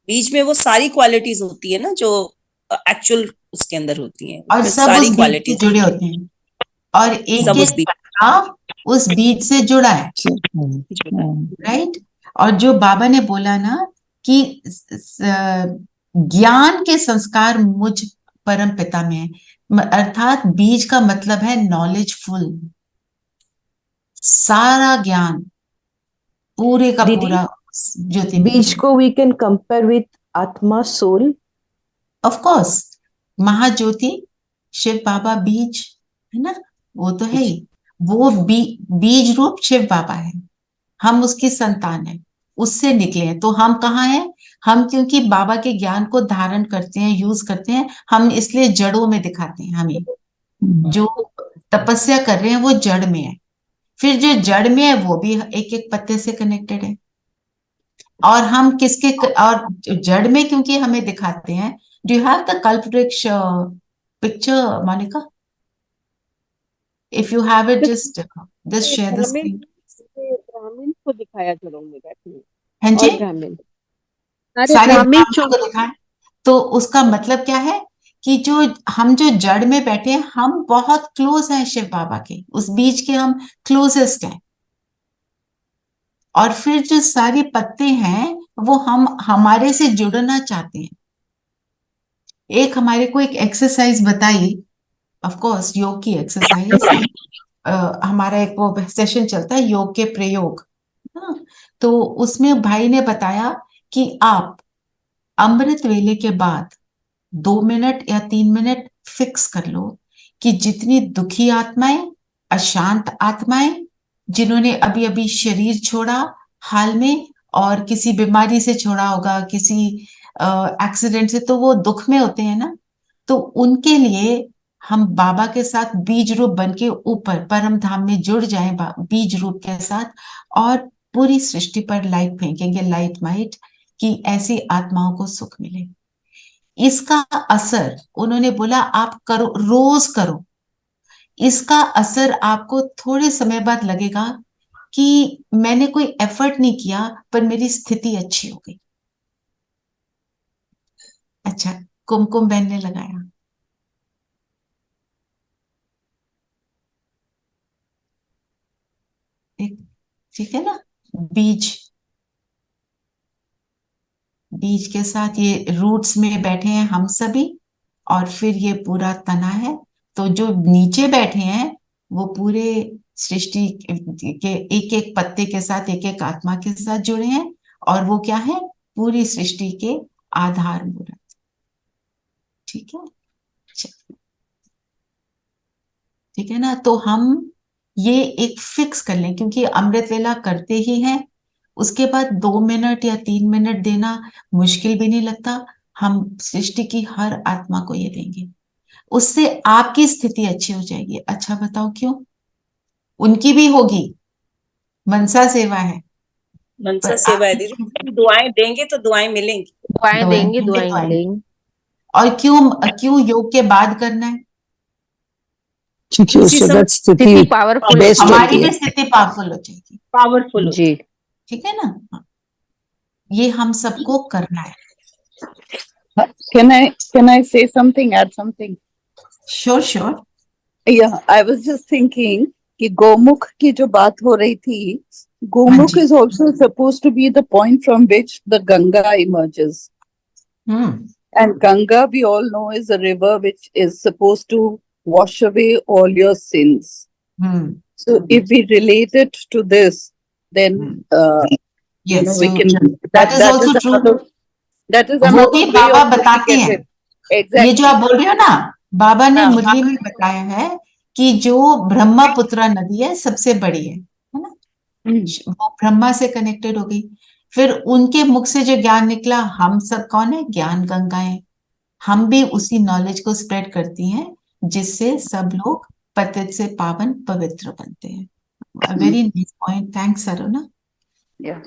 बीज में वो सारी क्वालिटीज होती है ना जो एक्चुअल उसके अंदर होती हैं, और उसमें सब सारी उस बीज से क्वालिटीज जुड़े होते हैं, और एक सब उस एक बीज पत्ता उस बीज से जुड़ा है। राइट। और जो बाबा ने बोला ना कि ज्ञान के संस्कार मुझ परम पिता में है, अर्थात बीज का मतलब है नॉलेजफुल, सारा ज्ञान पूरे का दीदी, पूरा ज्योति बीज को वी कैन कंपेयर विथ आत्मा, सोल। ऑफ कोर्स, महाज्योति शिव बाबा बीज है ना, वो तो है ही। वो बीज रूप शिव बाबा है, हम उसकी संतान है, उससे निकले हैं। तो हम कहाँ हैं? हम क्योंकि बाबा के ज्ञान को धारण करते हैं, यूज करते हैं, हम इसलिए जड़ों में दिखाते हैं हमें। जो तपस्या कर रहे हैं वो जड़ में है, फिर जो जड़ में है वो भी एक एक पत्ते से कनेक्टेड है। और हम किसके और जड़ में क्योंकि हमें दिखाते हैं। डू यू हैव द कल्प वृक्ष picture, Monica? If you have it, just share the ब्राह्मण स्क्रीन। ब्राह्मण को दिखाया जड़ों में बैठे हैं, हाँ जी, और ब्राह्मण सारे सारे ब्राह्मण ब्राह्मणों को दिखाएं। तो उसका मतलब क्या है कि जो जड़ में बैठे हैं, हम बहुत क्लोज हैं शिव बाबा के, उस बीज के हम क्लोजेस्ट हैं। और फिर जो सारे पत्ते हैं वो हम हमारे से जुड़ना चाहते हैं। एक हमारे को एक एक्सरसाइज बताई, ऑफ कोर्स योग की एक्सरसाइज। हमारा एक वो सेशन चलता है योग के प्रयोग। हाँ, तो उसमें भाई ने बताया कि आप अमृत वेले के बाद 2 मिनट या 3 मिनट फिक्स कर लो कि जितनी दुखी आत्माएं, अशांत आत्माएं, जिन्होंने अभी अभी शरीर छोड़ा हाल में, और किसी बीमारी से छोड़ा होगा, किसी एक्सीडेंट से, तो वो दुख में होते हैं ना, तो उनके लिए हम बाबा के साथ बीज रूप बन के ऊपर परम धाम में जुड़ जाएं बीज रूप के साथ, और पूरी सृष्टि पर लाइट फेंकेंगे, लाइट माइट, कि ऐसी आत्माओं को सुख मिले। इसका असर उन्होंने बोला आप करो, रोज करो। इसका असर आपको थोड़े समय बाद लगेगा कि मैंने कोई एफर्ट नहीं किया पर मेरी स्थिति अच्छी हो गई। अच्छा, कुमकुम बहन ने लगाया। ठीक है ना, बीज, बीज के साथ ये रूट्स में बैठे हैं हम सभी, और फिर ये पूरा तना है। तो जो नीचे बैठे हैं वो पूरे सृष्टि के एक एक पत्ते के साथ, एक एक आत्मा के साथ जुड़े हैं। और वो क्या है? पूरी सृष्टि के आधार मूर्त। ठीक है, ठीक है ना। तो हम ये एक फिक्स कर लें, क्योंकि अमृत वेला करते ही हैं, उसके बाद 2 मिनट या 3 मिनट देना मुश्किल भी नहीं लगता। हम सृष्टि की हर आत्मा को ये देंगे, उससे आपकी स्थिति अच्छी हो जाएगी। अच्छा बताओ क्यों? उनकी भी होगी, मनसा सेवा है, मनसा पर सेवा है आपकी दीदी, दुआएं देंगे तो दुआएं मिलेंगी। दुआएं दुआएं देंगे, देंगे, दुआएं दुआएं। मिलेंगी। और क्यों योग के बाद करना है? क्योंकि उसी उससे समय बाद स्थिति स्थिति पावरफुल बेस्ट होती है। हमारी होती है। भी स्थिति पावरफुल हो जाएगी। पावरफुल होती जी। ठीक है ना। हाँ, ये हम सबको करना है। Can I say something, add something? Sure sure. Yeah, I was just thinking कि गोमुख की जो बात हो रही थी, हाँ गोमुख जी। is also supposed to be the point from which the Ganga emerges. And Ganga, we all know, is a river which is supposed to wash away all your sins. So if we relate it to this, then you know Yes, we can. that is also true. That is वो another भी way Baba of looking बताते at हैं। it. ये Exactly. जो आप बोल रहे हो ना, बाबा ने हाँ। मुरली में बताया है कि जो ब्रह्मपुत्र नदी है सबसे बड़ी है ना, वो ब्रह्मा से कनेक्टेड हो गई। फिर उनके मुख से जो ज्ञान निकला, हम सब कौन है? ज्ञान गंगाएं। हम भी उसी नॉलेज को स्प्रेड करती हैं, जिससे सब लोग पतित से पावन पवित्र बनते हैं। Very nice point, thanks Aruna. Yeah.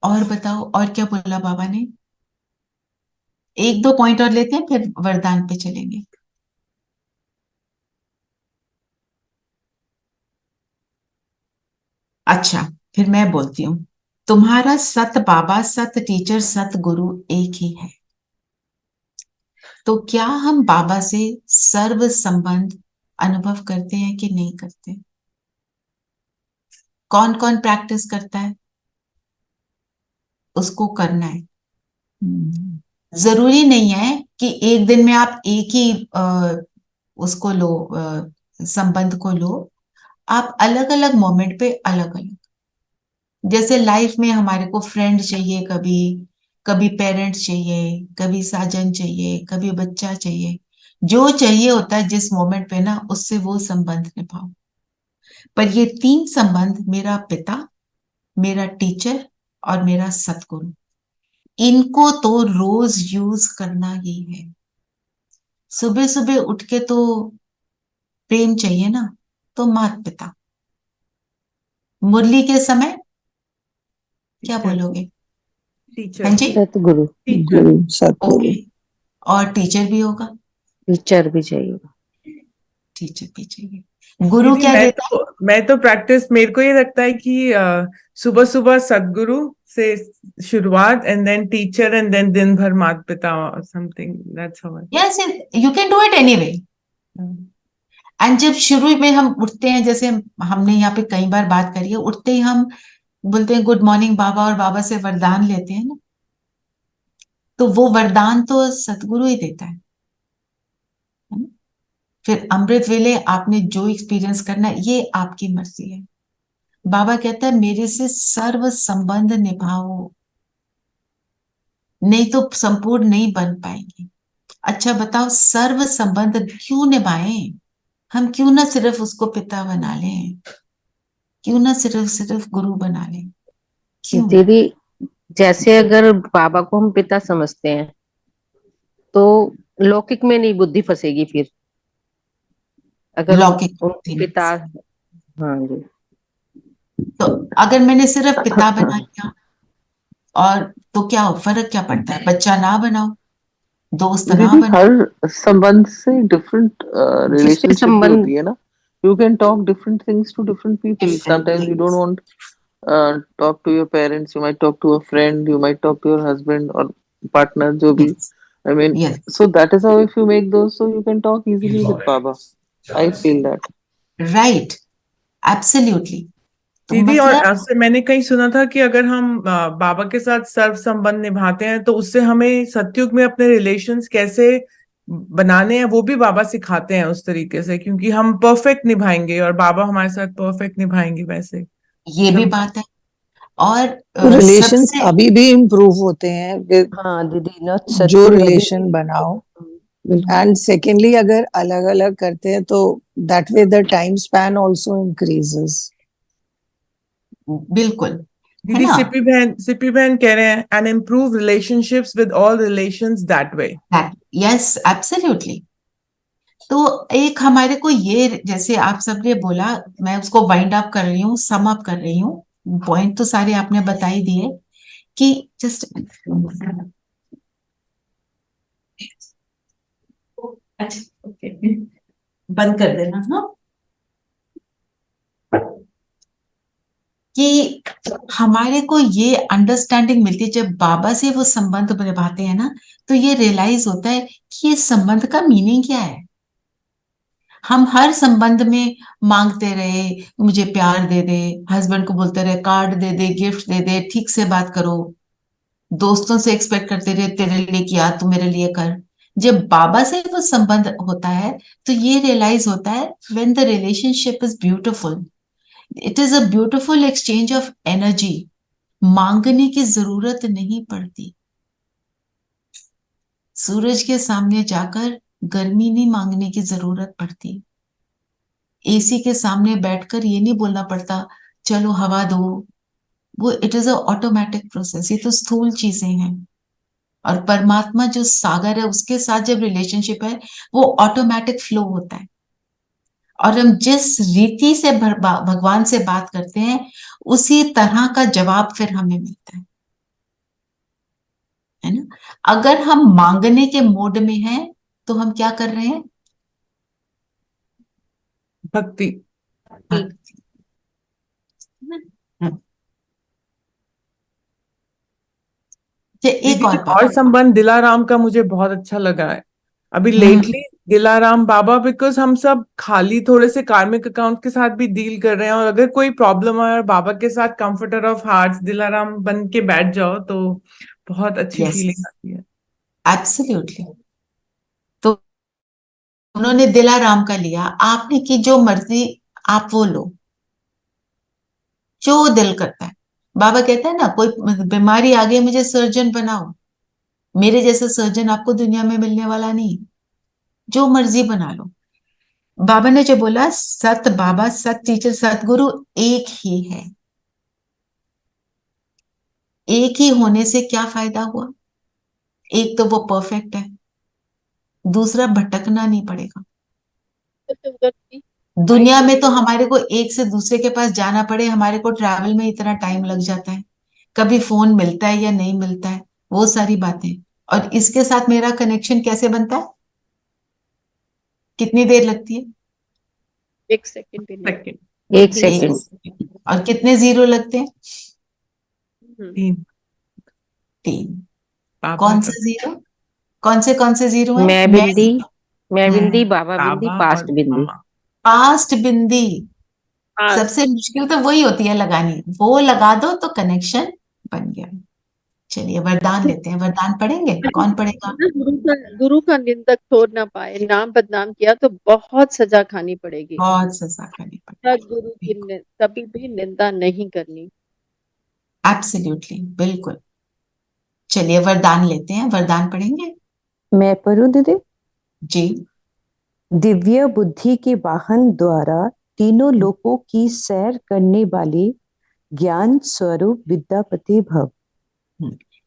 और बताओ, और क्या बोला बाबा ने? एक दो पॉइंट और लेते हैं, फिर वरदान पे चलेंगे। अच्छा, फिर मैं बोलती हूँ। तुम्हारा सत बाबा, सत टीचर, सत गुरु एक ही है। तो क्या हम बाबा से सर्व संबंध अनुभव करते हैं कि नहीं करते? कौन कौन प्रैक्टिस करता है? उसको करना है। जरूरी नहीं है कि एक दिन में आप एक ही उसको लो, संबंध को लो। आप अलग अलग मोमेंट पे अलग अलग, जैसे लाइफ में हमारे को फ्रेंड चाहिए, कभी कभी पेरेंट्स चाहिए, कभी साजन चाहिए, कभी बच्चा चाहिए। जो चाहिए होता है जिस मोमेंट पे ना, उससे वो संबंध निभाओ। पर ये 3 संबंध, मेरा पिता, मेरा टीचर और मेरा सतगुरु, इनको तो रोज यूज करना ही है। सुबह सुबह उठ के तो प्रेम चाहिए ना, तो माता पिता। मुरली के समय क्या बोलोगे? हाँ जी, सतगुरु। गुरु सतगुरु। ओके। और टीचर भी होगा? टीचर भी चाहिए। टीचर भी चाहिए। गुरु दीदी, क्या देता है? मैं तो प्रैक्टिस, मेरे को ये लगता है कि सुबह सुबह सदगुरु से शुरुआत, and then teacher, and then दिन भर माता पिता, something that's how. Yes, you can do it anyway. And जब शुरू में हम उठते हैं, जैसे हमने यहाँ पे कई बार बात करी है, उठते ही हम बोलते हैं गुड मॉर्निंग बाबा, और बाबा से वरदान लेते हैं ना, तो वो वरदान तो सतगुरु ही देता है ना? फिर अमृत वेले आपने जो एक्सपीरियंस करना है, ये आपकी मर्जी है। बाबा कहता है मेरे से सर्व संबंध निभाओ, नहीं तो संपूर्ण नहीं बन पाएंगे। अच्छा बताओ, सर्व संबंध क्यों निभाएं? हम क्यों ना सिर्फ उसको पिता बना लें? क्यों ना सिर्फ गुरु बना लें? क्यों? दीदी, जैसे अगर बाबा को हम पिता समझते हैं तो लौकिक में नहीं बुद्धि फंसेगी। फिर अगर लौकिक उनके पिता, हाँ जी, तो अगर मैंने सिर्फ पिता बना लिया, और तो क्या फर्क क्या पड़ता है? बच्चा ना बनाओ, दोस्त ना दीदी, बनाओ। हर संबंध से डिफरेंट जिससे रिलेशनशिप भी संबंध, होती है ना। You can talk different things to different people. Sometimes you don't want talk to your parents, you might talk to a friend, you might talk to your husband or partner, जो भी। I mean, Yes. so that is how if you make those, so you can talk easily with Baba. I feel that. Right. Absolutely. तो दीदी, और मतलब आपसे मैंने कहीं सुना था कि अगर हम बाबा के साथ सर्व संबंध निभाते हैं तो उससे हमें सतयुग में अपने रिलेशंस कैसे बनाने हैं वो भी बाबा सिखाते हैं उस तरीके से, क्योंकि हम परफेक्ट निभाएंगे और बाबा हमारे साथ परफेक्ट निभाएंगे वैसे। ये भी बात है। और तो रिलेशंस सबसे अभी भी इम्प्रूव होते हैं with हाँ दीदी, नॉट जो सत्य अभी भी रिलेशन बनाओ. बिल्कुल एंड सेकेंडली अगर अलग अलग करते हैं तो that way the time span also increases. बिल्कुल है दीदी ना. सिपी बहन कह रहे हैं and improve relationships with all relations that way. Yes absolutely. तो एक हमारे को ये, जैसे आप सबने बोला, मैं उसको वाइंड अप कर रही हूँ, सम अप कर रही हूँ. पॉइंट तो सारे आपने बता ही दिए कि जस्ट अच्छा ओके बंद कर देना. हाँ, कि हमारे को ये अंडरस्टैंडिंग मिलती है जब बाबा से वो संबंध निभाते हैं ना, तो ये रियलाइज होता है कि ये संबंध का मीनिंग क्या है. हम हर संबंध में मांगते रहे, मुझे प्यार दे दे, हस्बैंड को बोलते रहे कार्ड दे दे, गिफ्ट दे दे, ठीक से बात करो, दोस्तों से एक्सपेक्ट करते रहे तेरे लिए किया तू मेरे लिए कर. जब बाबा से वो संबंध होता है तो ये रियलाइज होता है when the relationship is beautiful, it is a beautiful exchange of energy. मांगने की जरूरत नहीं पड़ती. सूरज के सामने जाकर गर्मी नहीं मांगने की जरूरत पड़ती. एसी के सामने बैठकर ये नहीं बोलना पड़ता चलो हवा दो. वो it is a automatic process. ये तो स्थूल चीजें हैं. और परमात्मा जो सागर है उसके साथ जब रिलेशनशिप है वो ऑटोमेटिक फ्लो होता है. और हम जिस रीति से भगवान से बात करते हैं उसी तरह का जवाब फिर हमें मिलता है ना. अगर हम मांगने के मोड में हैं तो हम क्या कर रहे हैं? भक्ति. एक दीदी और और संबंध दिलाराम का मुझे बहुत अच्छा लगा है अभी लेटली. दिलाराम बाबा, बिकॉज हम सब खाली थोड़े से कार्मिक अकाउंट के साथ भी डील कर रहे हैं, और अगर कोई प्रॉब्लम है और बाबा के साथ कंफर्टर ऑफ हार्ट्स दिलाराम बन के बैठ जाओ तो बहुत अच्छी फीलिंग आती है. एब्सोल्युटली. तो उन्होंने दिलाराम का लिया, आपने की जो मर्जी आप वो लो जो दिल करता है. बाबा कहता है ना कोई बीमारी आ गई मुझे सर्जन बनाओ, मेरे जैसा सर्जन आपको दुनिया में मिलने वाला नहीं. जो मर्जी बना लो. बाबा ने जो बोला सत बाबा, सत टीचर, सतगुरु एक ही है. एक ही होने से क्या फायदा हुआ? एक तो वो परफेक्ट है, दूसरा भटकना नहीं पड़ेगा. दुनिया में तो हमारे को एक से दूसरे के पास जाना पड़े, हमारे को ट्रैवल में इतना टाइम लग जाता है, कभी फोन मिलता है या नहीं मिलता है, वो सारी बातें. और इसके साथ मेरा कनेक्शन कैसे बनता है? कितनी देर लगती है? 1 सेकंड भी नहीं. 1 सेकंड. और कितने जीरो लगते हैं? 3. कौन से जीरो? कौन से जीरो है? मैं बिंदी, बाबा बिंदी, पास्ट बिंदी. पास्ट बिंदी सबसे मुश्किल तो वही होती है लगानी. वो लगा दो तो कनेक्शन बन गया. चलिए वरदान लेते हैं. वरदान पढ़ेंगे? कौन पढ़ेगा? गुरु का निंदक छोड़ ना पाए, नाम बदनाम किया तो बहुत सजा खानी पड़ेगी. बहुत सजा खानी पड़ेगी. गुरु की कभी भी निंदा नहीं करनी. एब्सोल्युटली, बिल्कुल. चलिए वरदान लेते हैं. वरदान पढ़ेंगे? मैं पढ़ूं दीदी? जी. दिव्य बुद्धि के वाहन द्वारा तीनों लोकों की सैर करने वाले ज्ञान स्वरूप विद्यापति भव.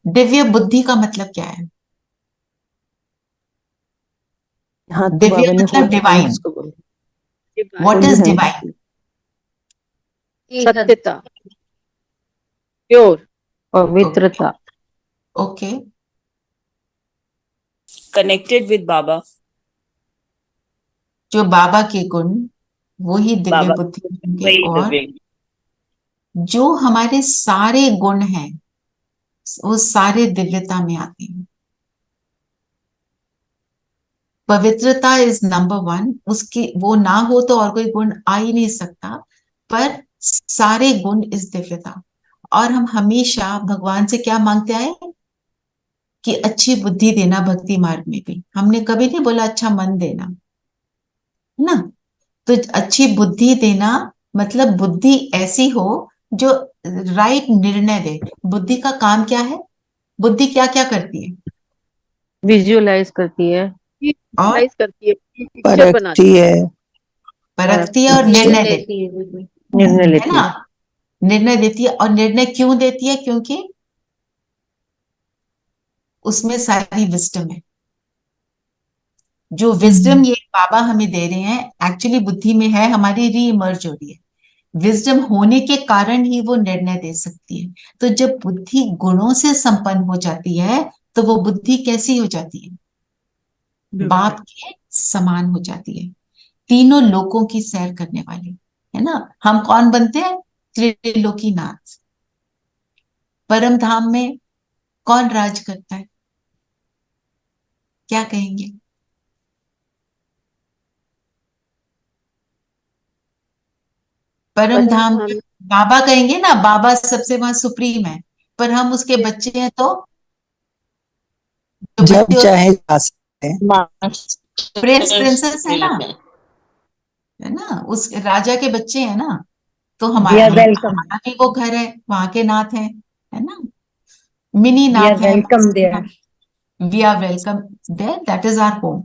दिव्य बुद्धि का मतलब क्या है? हाँ, तो दिव्य बाबा ने मतलब डिवाइन. What is divine? सत्यता, प्योर, पवित्रता. ओके. कनेक्टेड विद बाबा. जो बाबा के गुण वो ही दिव्य बाबा बुद्धि होंगे. वही और दिव्य. जो हमारे सारे गुण हैं वो सारे दिव्यता में आते हैं. पवित्रता इज नंबर 1. उसकी वो ना हो तो और कोई गुण आ ही नहीं सकता, पर सारे गुण इस दिव्यता. और हम हमेशा भगवान से क्या मांगते आए कि अच्छी बुद्धि देना. भक्ति मार्ग में भी हमने कभी नहीं बोला अच्छा मन देना ना. तो अच्छी बुद्धि देना मतलब बुद्धि ऐसी हो जो राइट निर्णय दे। बुद्धि का काम क्या है? बुद्धि क्या क्या करती है? विजुअलाइज करती है, और Visualize करती है, पिक्चर परखती बनाती है, परखती है और निर्णय देती निर्णय है लेती ना? है। निर्णय देती है। और निर्णय क्यों देती है? क्योंकि उसमें सारी विजडम है। जो विजडम ये बाबा हमें दे रहे हैं एक्चुअली बुद्धि में है, हमारी री इमर्ज हो रही है। विजडम होने के कारण ही वो निर्णय दे सकती है। तो जब बुद्धि गुणों से संपन्न हो जाती है तो वो बुद्धि कैसी हो जाती है? बाप के समान हो जाती है, तीनों लोकों की सैर करने वाली, है ना? हम कौन बनते हैं? त्रिलोकीनाथ। परम धाम में कौन राज करता है? क्या कहेंगे? परम परम धाम धाम में बाबा कहेंगे ना, बाबा सबसे वहां सुप्रीम है, पर हम उसके बच्चे हैं तो जो जब बच्चे होते चाहे जा सकते हैं। हैं प्रिंस प्रिंसेस है ना, उस राजा के बच्चे हैं ना, तो वी आर हमारा वेलकम, हमारा भी वो घर है, वहां के नाथ है ना, मिनी वी आर नाथ है, welcome there. We are welcome there, that is our home.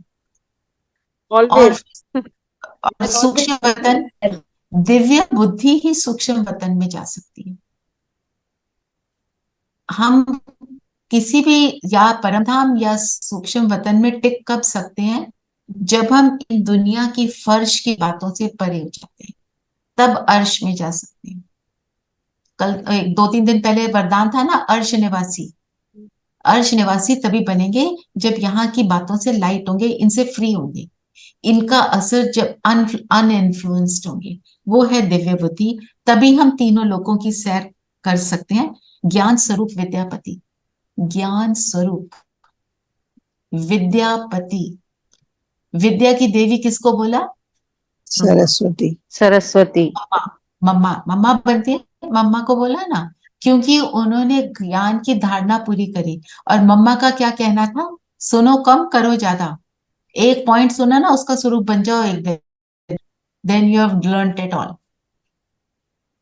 और ऑलवेज और सूक्ष्म वतन, दिव्य बुद्धि ही सूक्ष्म वतन में जा सकती है। हम किसी भी या परमधाम या सूक्ष्म वतन में टिक कब सकते हैं? जब हम इन दुनिया की फर्श की बातों से परे हो जाते हैं, तब अर्श में जा सकते हैं। कल 2-3 दिन पहले वरदान था ना, अर्श निवासी। अर्श निवासी तभी बनेंगे जब यहाँ की बातों से लाइट होंगे, इनसे फ्री होंगे, इनका असर जब अनइन्फ्लुएंस्ड होंगे, वो है दिव्य बुद्धि। तभी हम तीनों लोगों की सैर कर सकते हैं। ज्ञान स्वरूप विद्यापति, ज्ञान स्वरूप विद्यापति। विद्या की देवी किसको बोला? सरस्वती। सरस्वती। मम्मा। मम्मा बनती है, मम्मा को बोला ना, क्योंकि उन्होंने ज्ञान की धारणा पूरी करी। और मम्मा का क्या कहना था? सुनो कम, करो ज्यादा। एक पॉइंट सुना ना, उसका स्वरूप बन जाओ एक दिन, then you have learned it all.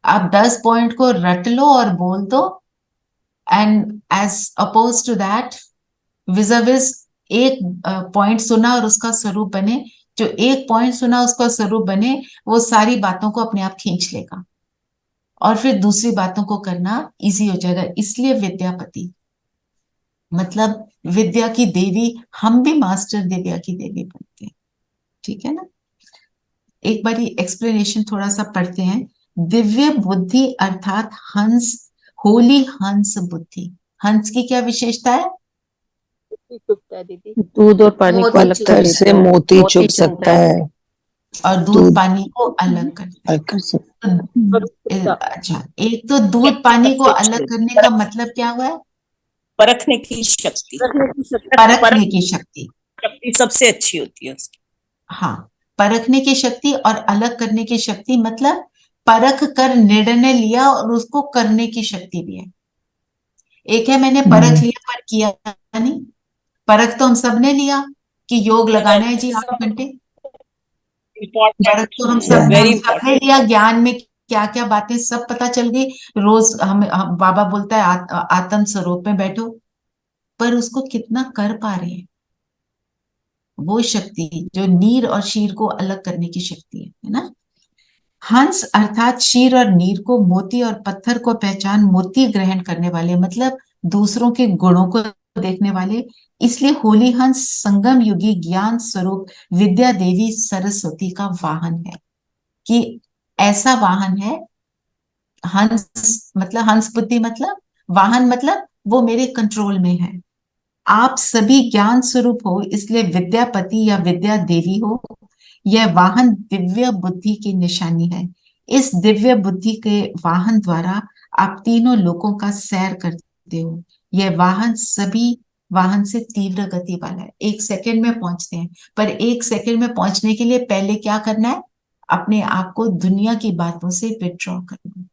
आप 10 पॉइंट को रट लो और बोल दो, and as oppose to that, vis-a-vis एक पॉइंट सुना और उसका स्वरूप बने। जो एक पॉइंट सुना उसका स्वरूप बने, वो सारी बातों को अपने आप खींच लेगा और फिर दूसरी बातों को करना इजी हो जाएगा। इसलिए विद्यापति मतलब विद्या की देवी। हम भी मास्टर दिव्या की देवी बनते हैं, ठीक है ना? एक बारी एक्सप्लेनेशन थोड़ा सा पढ़ते हैं। दिव्य बुद्धि अर्थात हंस, होली हंस बुद्धि। हंस की क्या विशेषता है? चुपता है दीदी। दूध और पानी को मोती अलग कर पत्थर देता से है, मोती चुग चुनता सकता है। है, और दूध दूध पानी को अलग करता है। अलग कर सकता और चुपता अच्छा, एक तो दूध पानी को अलग करने का मतलब क्या हुआ है? परखने की शक्ति, रखने की शक्ति। परखने की शक्ति। शक्ति सबसे अच्छी होती है उसकी। हाँ, परखने की शक्ति और अलग करने की शक्ति, मतलब परख कर निर्णय लिया और उसको करने की शक्ति भी है। एक है मैंने परख लिया पर किया नहीं। परख तो हम सब ने लिया कि योग लगाना है जी 8 घंटे। परख तो हम सब वेरी हम इंपॉर्टेंट। सबने लिया, ज्ञान में क्या क्या बातें सब पता चल गई। रोज हम बाबा बोलता है आत्म स्वरूप में बैठो, पर उसको कितना कर पा रहे हैं? वो शक्ति जो नीर और शीर को अलग करने की शक्ति है ना? हंस अर्थात शीर और नीर को, मोती और पत्थर को पहचान मोती ग्रहण करने वाले, मतलब दूसरों के गुणों को देखने वाले। इसलिए होली हंस संगम युगी ज्ञान स्वरूप विद्या देवी सरस्वती का वाहन है। कि ऐसा वाहन है, हंस मतलब हंस बुद्धि, मतलब वाहन, मतलब वो मेरे कंट्रोल में है। आप सभी ज्ञान स्वरूप हो, इसलिए विद्यापति या विद्या देवी हो। यह वाहन दिव्य बुद्धि की निशानी है। इस दिव्य बुद्धि के वाहन द्वारा आप तीनों लोकों का सैर करते हो। यह वाहन सभी वाहन से तीव्र गति वाला है, 1 सेकंड में पहुंचते हैं। पर 1 सेकंड में पहुंचने के लिए पहले क्या करना है? अपने आप को दुनिया की बातों से विड्रॉ करना।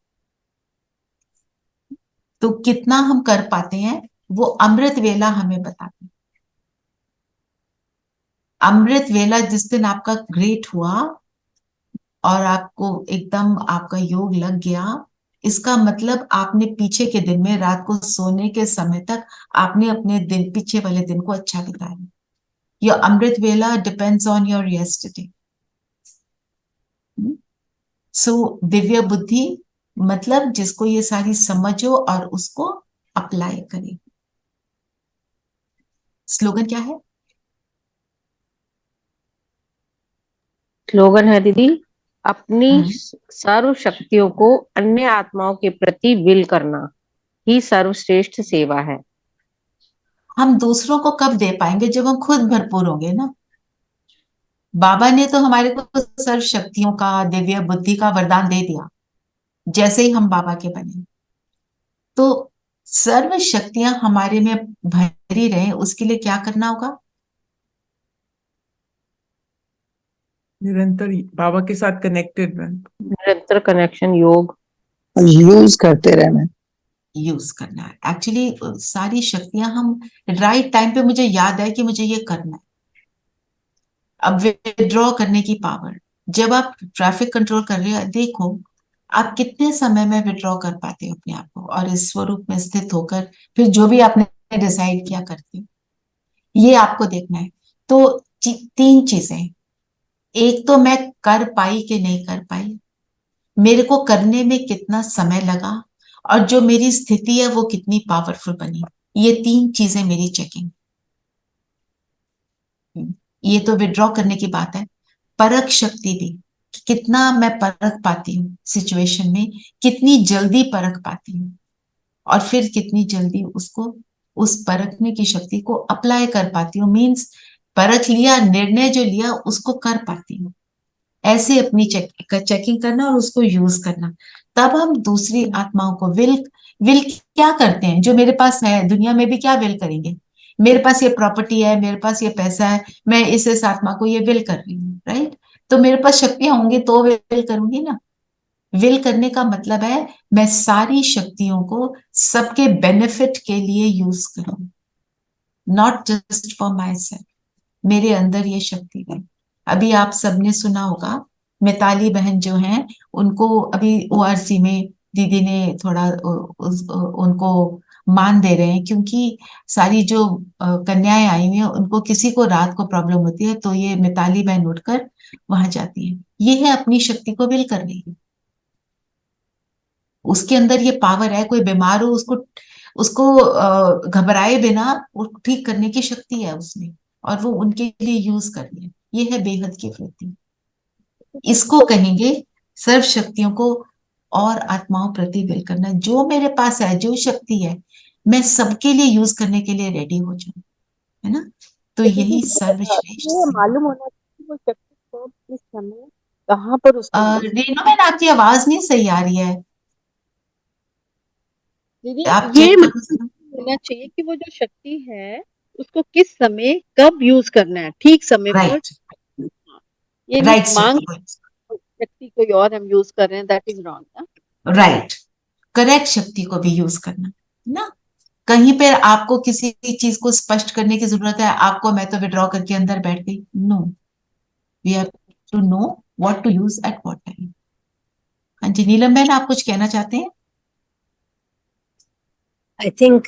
तो कितना हम कर पाते हैं वो अमृत वेला हमें बताते हैं। अमृत वेला जिस दिन आपका ग्रेट हुआ और आपको एकदम आपका योग लग गया, इसका मतलब आपने पीछे के दिन में रात को सोने के समय तक आपने अपने दिन पीछे वाले दिन को अच्छा बिताया. योर अमृत वेला डिपेंड्स ऑन योर यस्टरडे. सो दिव्य बुद्धि मतलब जिसको ये सारी समझो और उसको अप्लाई करे. स्लोगन क्या है? स्लोगन है दीदी, अपनी सर्व शक्तियों को अन्य आत्माओं के प्रति विल करना ही सर्वश्रेष्ठ सेवा है. हम दूसरों को कब दे पाएंगे? जब हम खुद भरपूर होंगे ना. बाबा ने तो हमारे को सर्व शक्तियों का, दिव्य बुद्धि का वरदान दे दिया जैसे ही हम बाबा के बने. तो सर्व शक्तियां हमारे में भरी रहे उसके लिए क्या करना होगा? निरंतर बाबा के साथ कनेक्टेड रहना, निरंतर कनेक्शन, योग, यूज करते रहना. यूज करना है. एक्चुअली सारी शक्तियां हम राइट टाइम पे, मुझे याद है कि मुझे ये करना है. अब विड्रॉ करने की पावर, जब आप ट्रैफिक कंट्रोल कर रहे हो, देखो आप कितने समय में विड्रॉ कर पाते हो अपने आप को और इस स्वरूप में स्थित होकर फिर जो भी आपने डिसाइड किया करते हो, ये आपको देखना है. तो तीन चीजें. एक तो मैं कर पाई कि नहीं कर पाई, मेरे को करने में कितना समय लगा, और जो मेरी स्थिति है वो कितनी पावरफुल बनी. ये तीन चीजें मेरी चेकिंग. ये तो विड्रॉ करने की बात है. परख शक्ति भी, कितना मैं परख पाती हूँ सिचुएशन में, कितनी जल्दी परख पाती हूँ, और फिर कितनी जल्दी उसको, उस परखने की शक्ति को अप्लाई कर पाती हूँ. मीन्स परख लिया, निर्णय जो लिया उसको कर पाती हूँ. ऐसे अपनी चेकिंग करना और उसको यूज करना. तब हम दूसरी आत्माओं को विल क्या करते हैं? जो मेरे पास है, दुनिया में भी क्या विल करेंगे? मेरे पास ये प्रॉपर्टी है, मेरे पास ये पैसा है, मैं इस आत्मा को ये विल कर रही हूँ, राइट? तो मेरे पास शक्तियां होंगी तो विल करूंगी ना. विल करने का मतलब है मैं सारी शक्तियों को सबके बेनिफिट के लिए यूज करूं, not just for my self. मेरे अंदर ये शक्ति है. अभी आप सबने सुना होगा, मिताली बहन जो हैं, उनको अभी ओआरसी में दीदी ने थोड़ा उनको मान दे रहे हैं, क्योंकि सारी जो कन्याएं आई हुई हैं उनको किसी को रात को प्रॉब्लम होती है, तो ये मिताली बहन उठकर वहां जाती है. ये है अपनी शक्ति को विल कर रही है. उसके अंदर ये पावर है. कोई बीमार हो उसको उसको घबराए बिना वो ठीक करने की शक्ति है उसमें, और वो उनके लिए यूज कर रही है. ये है बेहद की वृत्ति. इसको कहेंगे सर्व शक्तियों को और आत्माओं प्रति विल करना. जो मेरे पास है, जो शक्ति है, मैं सबके लिए यूज करने के लिए रेडी हो जाऊं, है ना. तो यही सर्वश्रेष्ठ. ये मालूम होना चाहिए वो शक्ति कब, किस समय, कहाँ पर उसको use रेणु मैन, आपकी आवाज नहीं सही आ रही है. दीदी आप ये चेक करो. होना चाहिए कि वो जो शक्ति है उसको किस समय कब यूज करना है, ठीक समय पर. राइट, ये राइट नहीं मांग शक्ति कोई और हम यूज कर रहे हैं, that is wrong. Right. Correct शक्ति को भी यूज करना, है ना. कहीं पर आपको किसी चीज को स्पष्ट करने की जरूरत है, आपको मैं तो विड्रॉ करके अंदर बैठ गई. No, we have to know what to use at what time. हाँ जी, नीलम बहन, आप कुछ कहना चाहते हैं? आई थिंक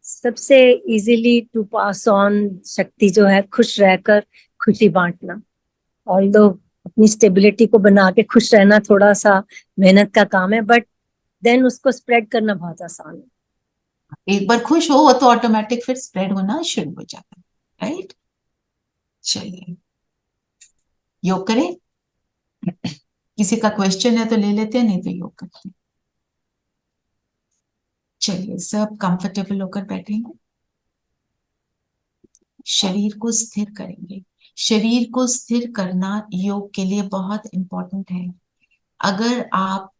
सबसे इजीली टू पास ऑन शक्ति जो है खुश रहकर खुशी बांटना. ऑल्दो अपनी स्टेबिलिटी को बना के खुश रहना थोड़ा सा मेहनत का काम है, बट देन उसको स्प्रेड करना बहुत आसान है. एक बार खुश हो तो ऑटोमेटिक फिर स्प्रेड होना शुरू हो जाता है, राइट. चलिए योग करें. किसी का क्वेश्चन है तो ले लेते हैं, नहीं तो योग करते हैं. चलिए सब कंफर्टेबल होकर बैठेंगे, शरीर को स्थिर करेंगे. शरीर को स्थिर करना योग के लिए बहुत इंपॉर्टेंट है. अगर आप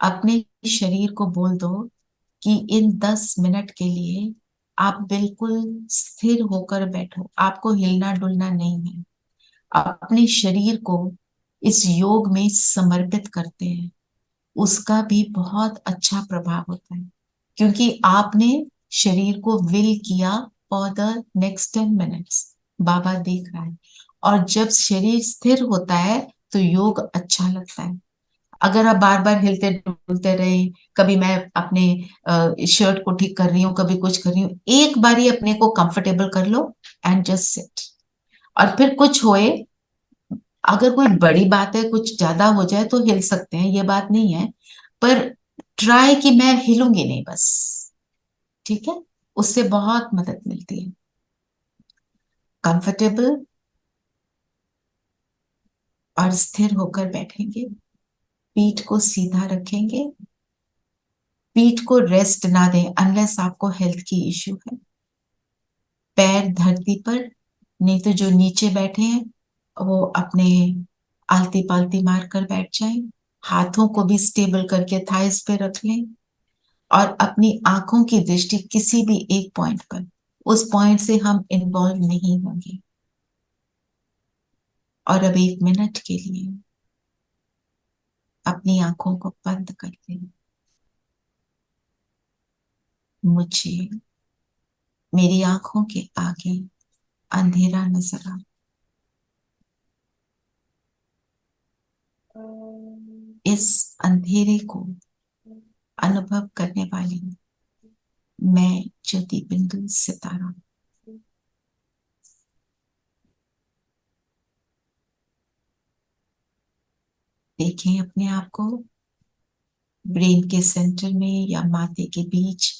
अपने शरीर को बोल दो कि इन 10 मिनट के लिए आप बिल्कुल स्थिर होकर बैठो, आपको हिलना डुलना नहीं है, अपने शरीर को इस योग में समर्पित करते हैं, उसका भी बहुत अच्छा प्रभाव होता है. क्योंकि आपने शरीर को विल किया फॉर द नेक्स्ट 10 मिनट्स. बाबा देख रहा है. और जब शरीर स्थिर होता है तो योग अच्छा लगता है. अगर आप बार बार हिलते डुलते रहे, कभी मैं अपने शर्ट को ठीक कर रही हूँ, कभी कुछ कर रही हूँ, एक बारी अपने को कंफर्टेबल कर लो एंड जस्ट सिट। और फिर कुछ होए, अगर कोई बड़ी बात है, कुछ ज्यादा हो जाए तो हिल सकते हैं, ये बात नहीं है, पर ट्राई कि मैं हिलूंगी नहीं बस। ठीक है, उससे बहुत मदद मिलती है। कंफर्टेबल और स्थिर होकर बैठेंगे, पीठ को सीधा रखेंगे, पीठ को रेस्ट ना दें अनलेस आपको हेल्थ की इश्यू है। पैर धरती पर, नहीं तो जो नीचे बैठे हैं वो अपने आलती पालती मार कर बैठ जाएं। हाथों को भी स्टेबल करके थाइस पे रख लें और अपनी आंखों की दृष्टि किसी भी एक पॉइंट पर, उस पॉइंट से हम इन्वॉल्व नहीं होंगे। और अब 1 मिनट के लिए अपनी आंखों को बंद कर लें। मुझे मेरी आंखों के आगे अंधेरा नजर आ, इस अंधेरे को अनुभव करने वाली मैं ज्योति बिंदु सितारा। देखें अपने आप को ब्रेन के सेंटर में या माथे के बीच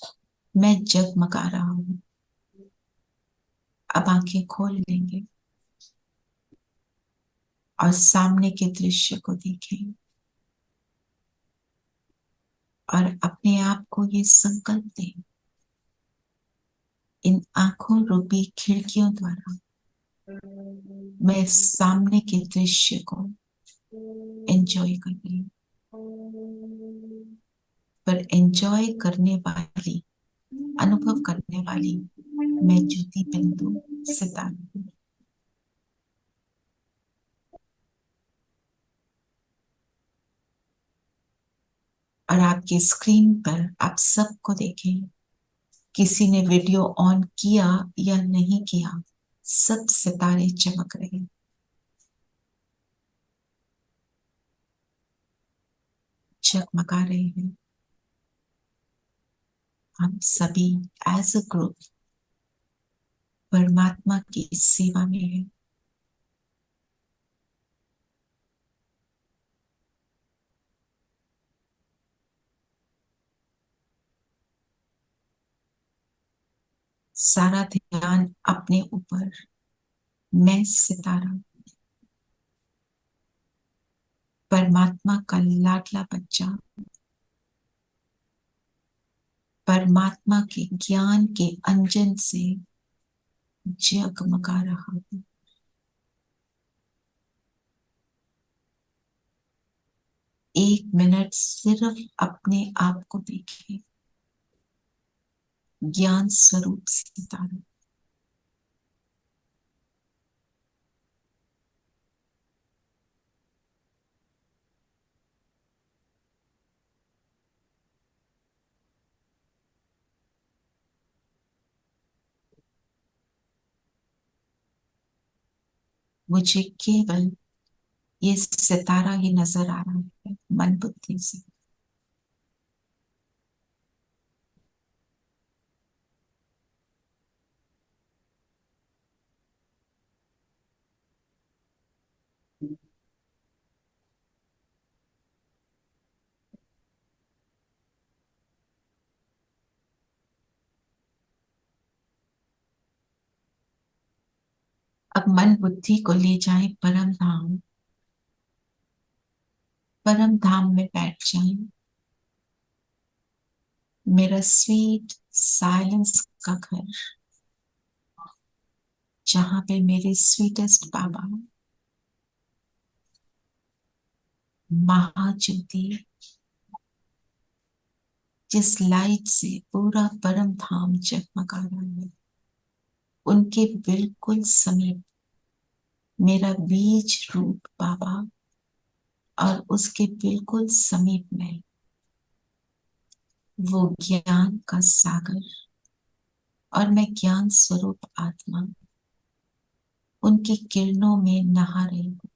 मैं जगमगा रहा हूं। अब आंखें खोल लेंगे और सामने के दृश्य को देखें और अपने आप को ये संकल्प दें, इन आंखों रूपी खिड़कियों द्वारा मैं सामने के दृश्य को एंजॉय कर रही हूं। पर एंजॉय करने वाली, अनुभव करने वाली मैं ज्योति बिंदु सितारा हूं। और आपकी स्क्रीन पर आप सबको देखें, किसी ने वीडियो ऑन किया या नहीं किया, सब सितारे चमक रहे हैं। जगमगा रहे हैं। हम सभी एज अ ग्रुप परमात्मा की सेवा में हैं। सारा ध्यान अपने ऊपर, मैं सितारा परमात्मा का लाडला बच्चा, परमात्मा के ज्ञान के अंजन से जगमगा रहा हूं। एक मिनट सिर्फ अपने आप को देखिए, ज्ञान स्वरूप सितारा। मुझे केवल ये सितारा ही नजर आ रहा है मन बुद्धि से। अब मन बुद्धि को ले जाएं परम धाम। परम धाम में बैठ जाएं, मेरा स्वीट साइलेंस का घर, जहां पे मेरे स्वीटेस्ट बाबा महाज्योति, जिस लाइट से पूरा परम धाम जगमगा रहा है, उनके बिल्कुल समीप मेरा बीज रूप बाबा और उसके बिल्कुल समीप में वो ज्ञान का सागर और मैं ज्ञान स्वरूप आत्मा उनकी किरणों में नहा रही हूं।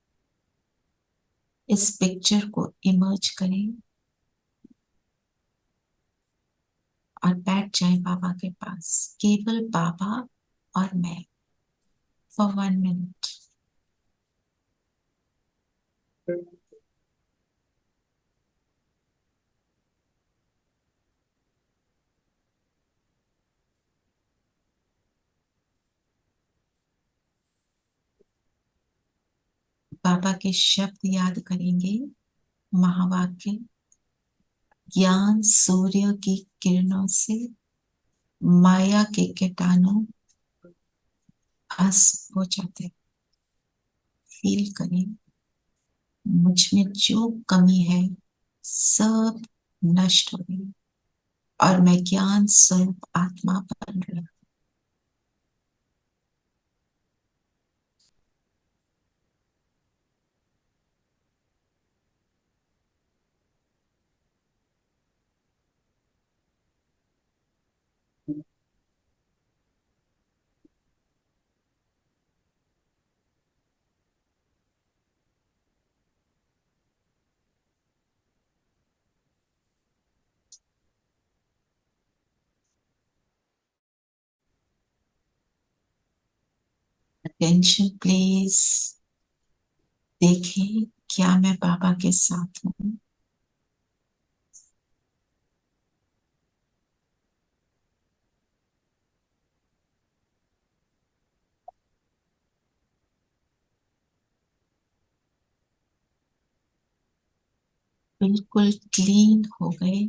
इस पिक्चर को इमर्ज करें और बैठ जाए बाबा के पास, केवल बाबा और मैं, फॉर 1 मिनट। बाबा के शब्द याद करेंगे, महावाक्य, ज्ञान सूर्य की किरणों से माया के कीटाणु भस्म हो जाते। फील करें, मुझ में जो कमी है सब नष्ट हो गई और मैं ज्ञान स्वरूप आत्मा बन रही हूं। Attention please. देखें, क्या मैं बाबा के साथ हूं? बिल्कुल क्लीन हो गए,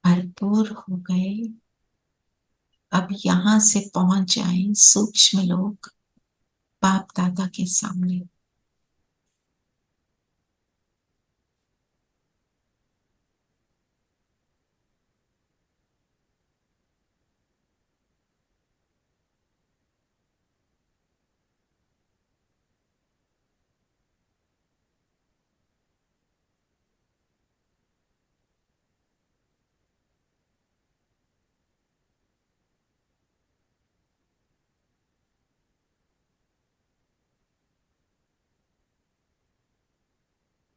भरपूर हो गए। अब यहां से पहुंच जाएं सूक्ष्म लोग बाप दादा के सामने।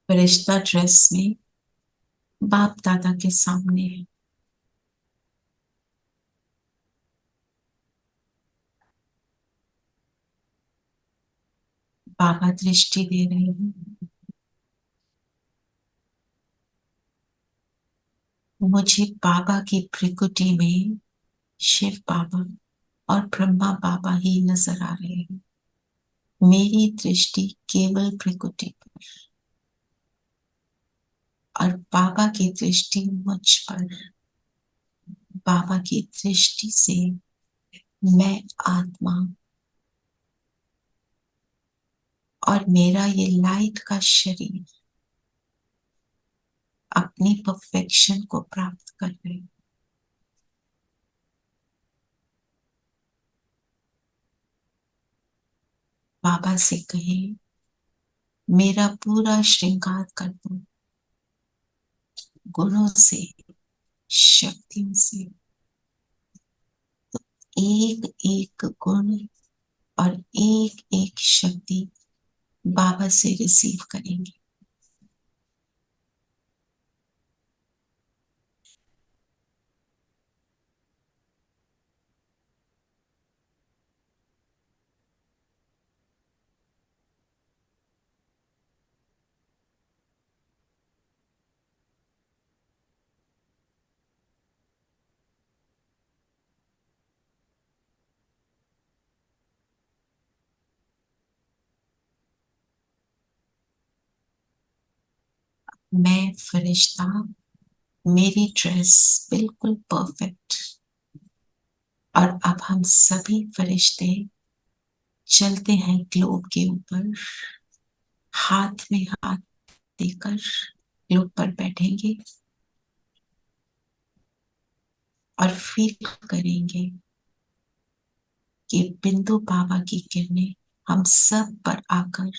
फरिश्ता ड्रेस में बाप दादा के सामने है। बाबा दृष्टि दे रहे हैं। मुझे बाबा की भृकुटी में शिव बाबा और ब्रह्मा बाबा ही नजर आ रहे हैं। मेरी दृष्टि केवल भृकुटी पर और बाबा की दृष्टि मुझ पर। बाबा की दृष्टि से मैं आत्मा और मेरा ये लाइट का शरीर अपनी परफेक्शन को प्राप्त कर रहे हैं। बाबा से कहें, मेरा पूरा श्रृंगार कर दो, गुणों से, शक्तियों से। तो एक एक गुण और एक एक शक्ति बाबा से रिसीव करेंगे। मैं फरिश्ता, मेरी ड्रेस बिल्कुल परफेक्ट। और अब हम सभी फरिश्ते चलते हैं ग्लोब के ऊपर, हाथ में हाथ देकर ग्लोब पर बैठेंगे और फील करेंगे कि बिंदु बाबा की किरणें हम सब पर आकर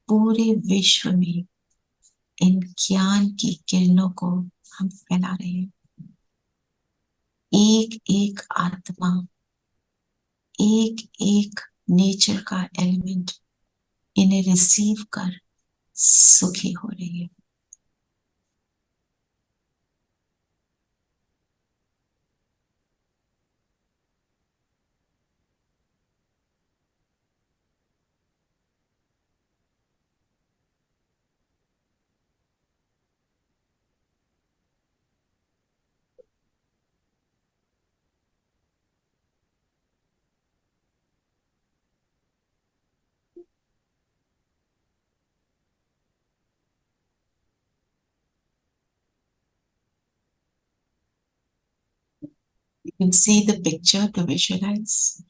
पूरे विश्व में इन ज्ञान की किरणों को हम फैला रहे हैं। एक एक आत्मा, एक एक नेचर का एलिमेंट इन्हें रिसीव कर सुखी हो रही है। You can see the picture to visualize.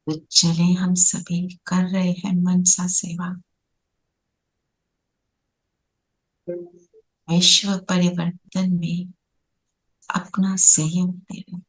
तो चले हम सभी कर रहे हैं मनसा सेवा, विश्व परिवर्तन में अपना सहयोग दे रहे हैं।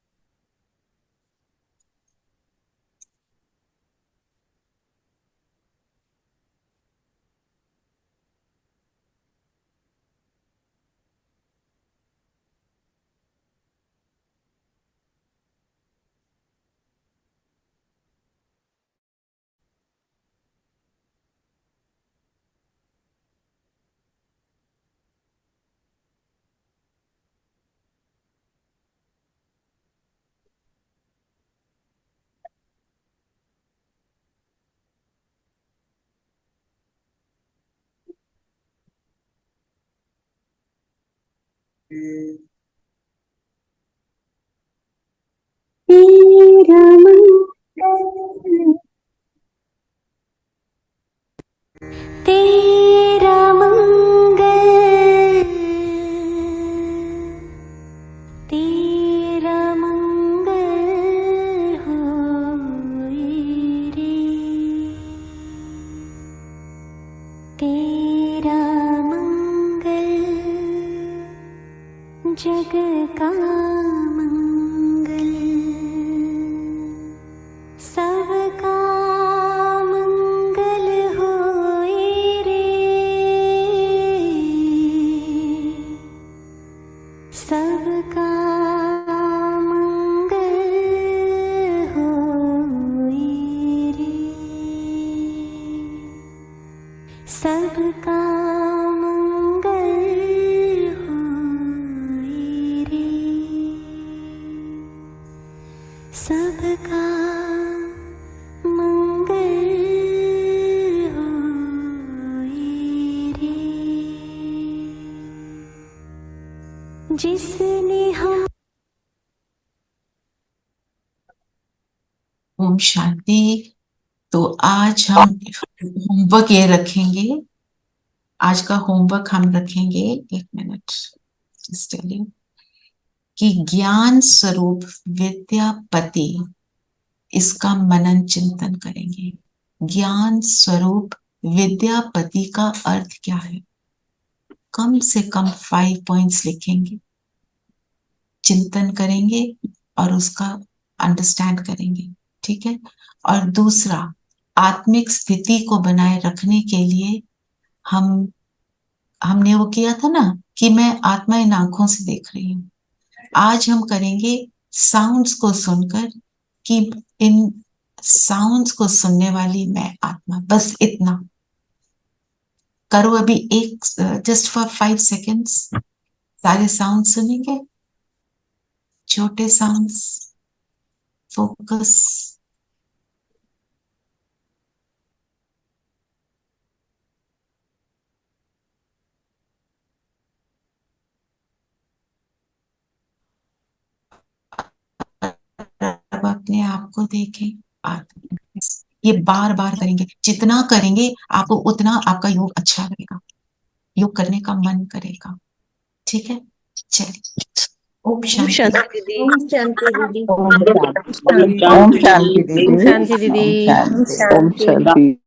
तेरा मंगल, तेरा मंगल होए रे, तेरा मंगल जग का मंगल, सबका मंगल होए रे, सबका मंगल होए रे, सबका मंगल होए रे, सबका मंगल होए रे। जिसने हम ओम शांति। तो आज हम होमवर्क ये रखेंगे, आज का होमवर्क हम रखेंगे, एक मिनट जस्ट टेल यू, कि ज्ञान स्वरूप विद्यापति, इसका मनन चिंतन करेंगे। ज्ञान स्वरूप विद्यापति का अर्थ क्या है, कम से कम 5 पॉइंट्स लिखेंगे, चिंतन करेंगे और उसका अंडरस्टैंड करेंगे, ठीक है। और दूसरा, आत्मिक स्थिति को बनाए रखने के लिए हमने वो किया था ना कि मैं आत्मा इन आंखों से देख रही हूँ। आज हम करेंगे साउंड्स को सुनकर कि इन साउंड्स को सुनने वाली मैं आत्मा, बस इतना करो। अभी एक जस्ट फॉर 5 सेकेंड्स सारे साउंड सुनेंगे, छोटे साउंड्स, फोकस। अब अपने आप को देखें, ये बार बार करेंगे, जितना करेंगे आपको उतना आपका योग अच्छा लगेगा, योग करने का मन करेगा, ठीक है। चलिए, ओम शांति दीदी। ओम शांति दीदी। ओम शांति दीदी। ओम शांति दीदी। ओम शांति।